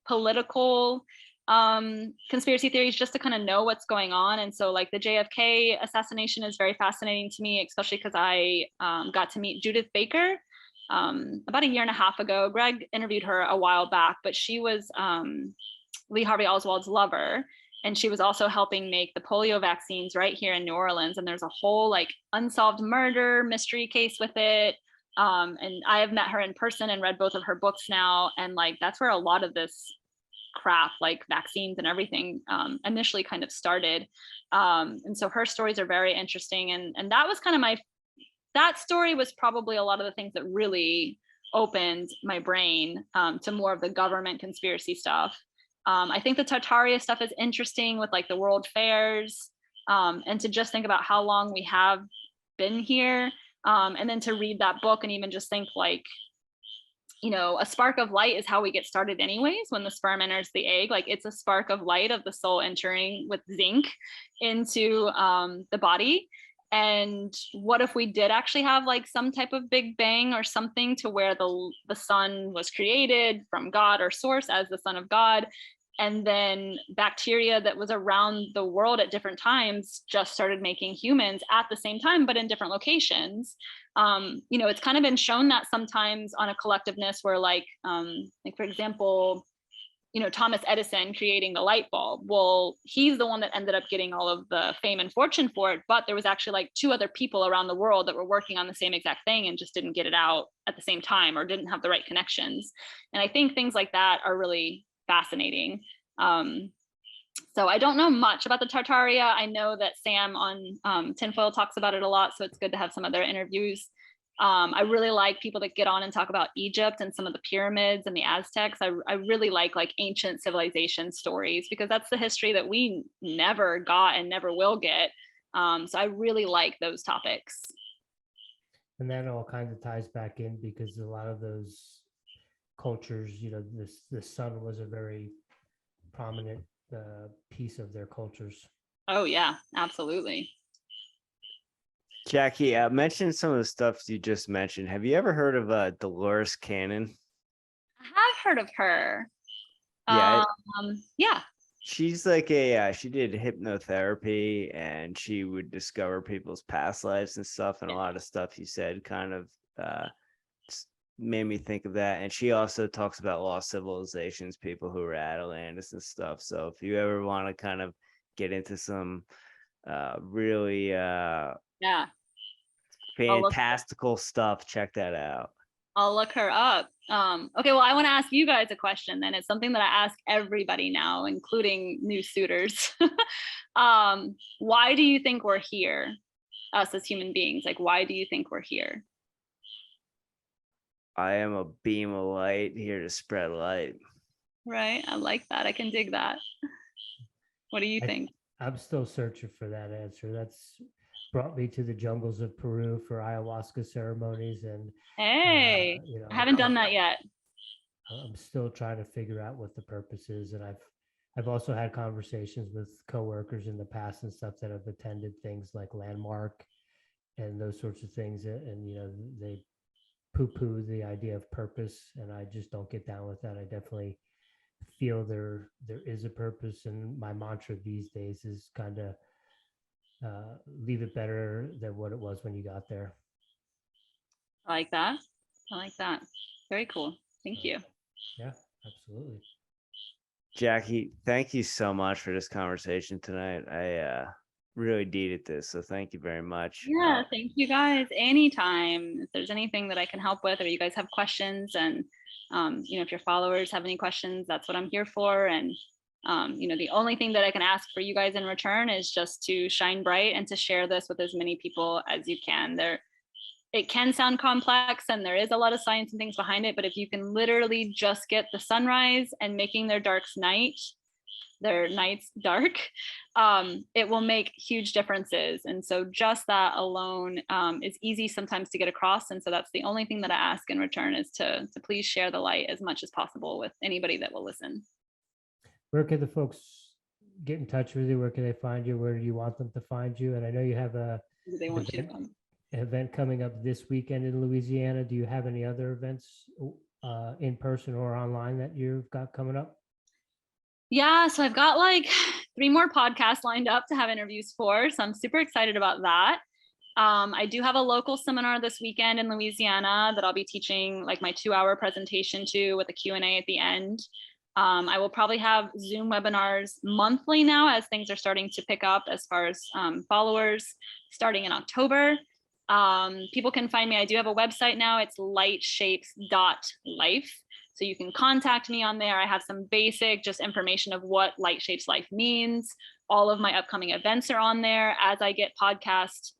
political conspiracy theories, just to kind of know what's going on. And so like the JFK assassination is very fascinating to me, especially because I got to meet Judith Baker about a year and a half ago. Greg interviewed her a while back, but she was Lee Harvey Oswald's lover. And she was also helping make the polio vaccines right here in New Orleans. And there's a whole like unsolved murder mystery case with it. And I have met her in person and read both of her books now. And like, that's where a lot of this crap, like vaccines and everything, initially kind of started. And so her stories are very interesting. And that was kind of that story was probably a lot of the things that really opened my brain to more of the government conspiracy stuff. I think the Tartaria stuff is interesting with like the world fairs, and to just think about how long we have been here. And then to read that book and even just think like, you know, a spark of light is how we get started anyways. When the sperm enters the egg, like it's a spark of light of the soul entering with zinc into the body. And what if we did actually have like some type of big bang or something to where the sun was created from God or source as the son of God, and then bacteria that was around the world at different times just started making humans at the same time, but in different locations. You know, it's kind of been shown that sometimes on a collectiveness where like for example, you know, Thomas Edison creating the light bulb. Well, he's the one that ended up getting all of the fame and fortune for it, but there was actually like 2 other people around the world that were working on the same exact thing and just didn't get it out at the same time or didn't have the right connections. And I think things like that are really fascinating. So I don't know much about the Tartaria. I know that Sam on Tinfoil talks about it a lot, so it's good to have some other interviews. I really like people that get on and talk about Egypt and some of the pyramids and the Aztecs. I really like ancient civilization stories, because that's the history that we never got and never will get. So I really like those topics. And that all kind of ties back in, because a lot of those cultures, you know, the sun was a very prominent piece of their cultures. Oh yeah, absolutely. Jackie, mention some of the stuff you just mentioned. Have you ever heard of Dolores Cannon? I have heard of her. Yeah. Yeah. She's like she did hypnotherapy, and she would discover people's past lives and stuff. And a lot of stuff you said kind of made me think of that. And she also talks about lost civilizations, people who were at Atlantis and stuff. So if you ever want to kind of get into some really fantastical stuff, check that out. I'll look her up. Okay, well, I want to ask you guys a question then. It's something that I ask everybody now, including new suitors. Why do you think we're here, us as human beings? Like, why do you think we're here? I am a beam of light here to spread light. Right, I like that. I can dig that. What do you think? I'm still searching for that answer. That's brought me to the jungles of Peru for ayahuasca ceremonies, and hey, you know, I haven't done that yet. I'm still trying to figure out what the purpose is, and I've also had conversations with coworkers in the past and stuff that have attended things like Landmark and those sorts of things, and you know, they poo-poo the idea of purpose, and I just don't get down with that. I definitely feel there is a purpose, and my mantra these days is kind of leave it better than what it was when you got there. I like that. I like that. Very cool. Thank you. Yeah, absolutely. Jackie, thank you so much for this conversation tonight. I really needed this, so thank you very much. Yeah, thank you guys. Anytime. If there's anything that I can help with, or you guys have questions, and you know, if your followers have any questions, that's what I'm here for. And you know, the only thing that I can ask for you guys in return is just to shine bright and to share this with as many people as you can. it can sound complex and there is a lot of science and things behind it, but if you can literally just get the sunrise and making their nights dark, it will make huge differences. And so just that alone is easy sometimes to get across. And so that's the only thing that I ask in return, is to please share the light as much as possible with anybody that will listen. Where can the folks get in touch with you? Where can they find you? Where do you want them to find you? And I know you have They want you to come. event coming up this weekend in Louisiana. Do you have any other events in person or online that you've got coming up? Yeah, so I've got like 3 more podcasts lined up to have interviews for, so I'm super excited about that. I do have a local seminar this weekend in Louisiana that I'll be teaching like my 2-hour presentation to, with a Q&A at the end. I will probably have Zoom webinars monthly now, as things are starting to pick up as far as followers, starting in October. People can find me. I do have a website now. It's lightshapes.life. So you can contact me on there. I have some basic just information of what Light Shapes Life means. All of my upcoming events are on there. As I get podcasts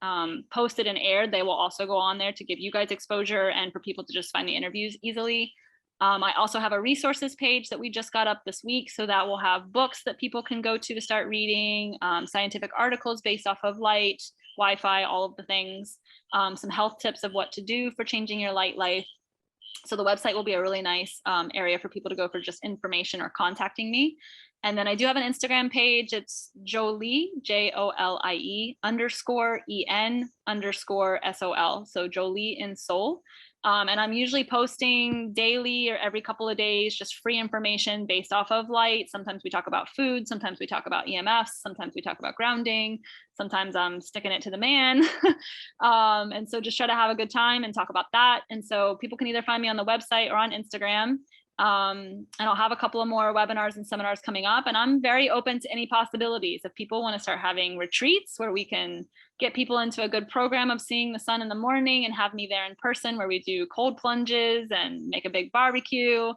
posted and aired, they will also go on there to give you guys exposure and for people to just find the interviews easily. I also have a resources page that we just got up this week. So that will have books that people can go to start reading, scientific articles based off of light, Wi-Fi, all of the things, some health tips of what to do for changing your light life. So the website will be a really nice area for people to go for just information or contacting me. And then I do have an Instagram page. It's Jolie, Jolie _EN_SOL. So Jolie in Soul. And I'm usually posting daily or every couple of days, just free information based off of light. Sometimes we talk about food. Sometimes we talk about EMFs. Sometimes we talk about grounding. Sometimes I'm sticking it to the man. And so just try to have a good time and talk about that. And so people can either find me on the website or on Instagram. And I'll have a couple of more webinars and seminars coming up, and I'm very open to any possibilities. If people want to start having retreats where we can get people into a good program of seeing the sun in the morning and have me there in person, where we do cold plunges and make a big barbecue,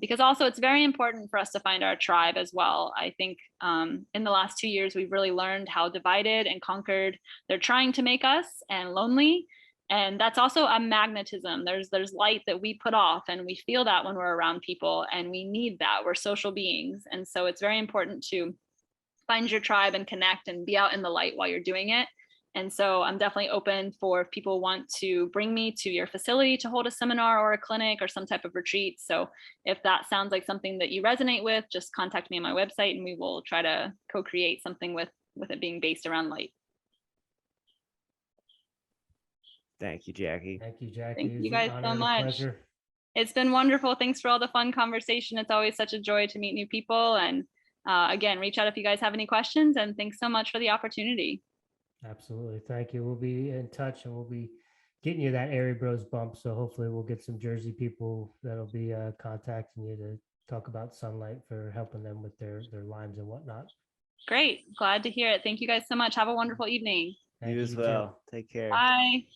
because also it's very important for us to find our tribe as well. I think in the last 2 years, we've really learned how divided and conquered they're trying to make us, and lonely. And that's also a magnetism. There's light that we put off, and we feel that when we're around people, and we need that. We're social beings. And so it's very important to find your tribe and connect and be out in the light while you're doing it. And so I'm definitely open for if people want to bring me to your facility to hold a seminar or a clinic or some type of retreat. So if that sounds like something that you resonate with, just contact me on my website and we will try to co-create something with it being based around light. Thank you, Jackie. Thank you, Jackie. Thank you guys so much. Pleasure. It's been wonderful. Thanks for all the fun conversation. It's always such a joy to meet new people. And again, reach out if you guys have any questions. And thanks so much for the opportunity. Absolutely. Thank you. We'll be in touch, and we'll be getting you that Airey Bros bump. So hopefully we'll get some Jersey people that'll be contacting you to talk about sunlight for helping them with their Lymes and whatnot. Great. Glad to hear it. Thank you guys so much. Have a wonderful evening. You as well. Take care. Bye.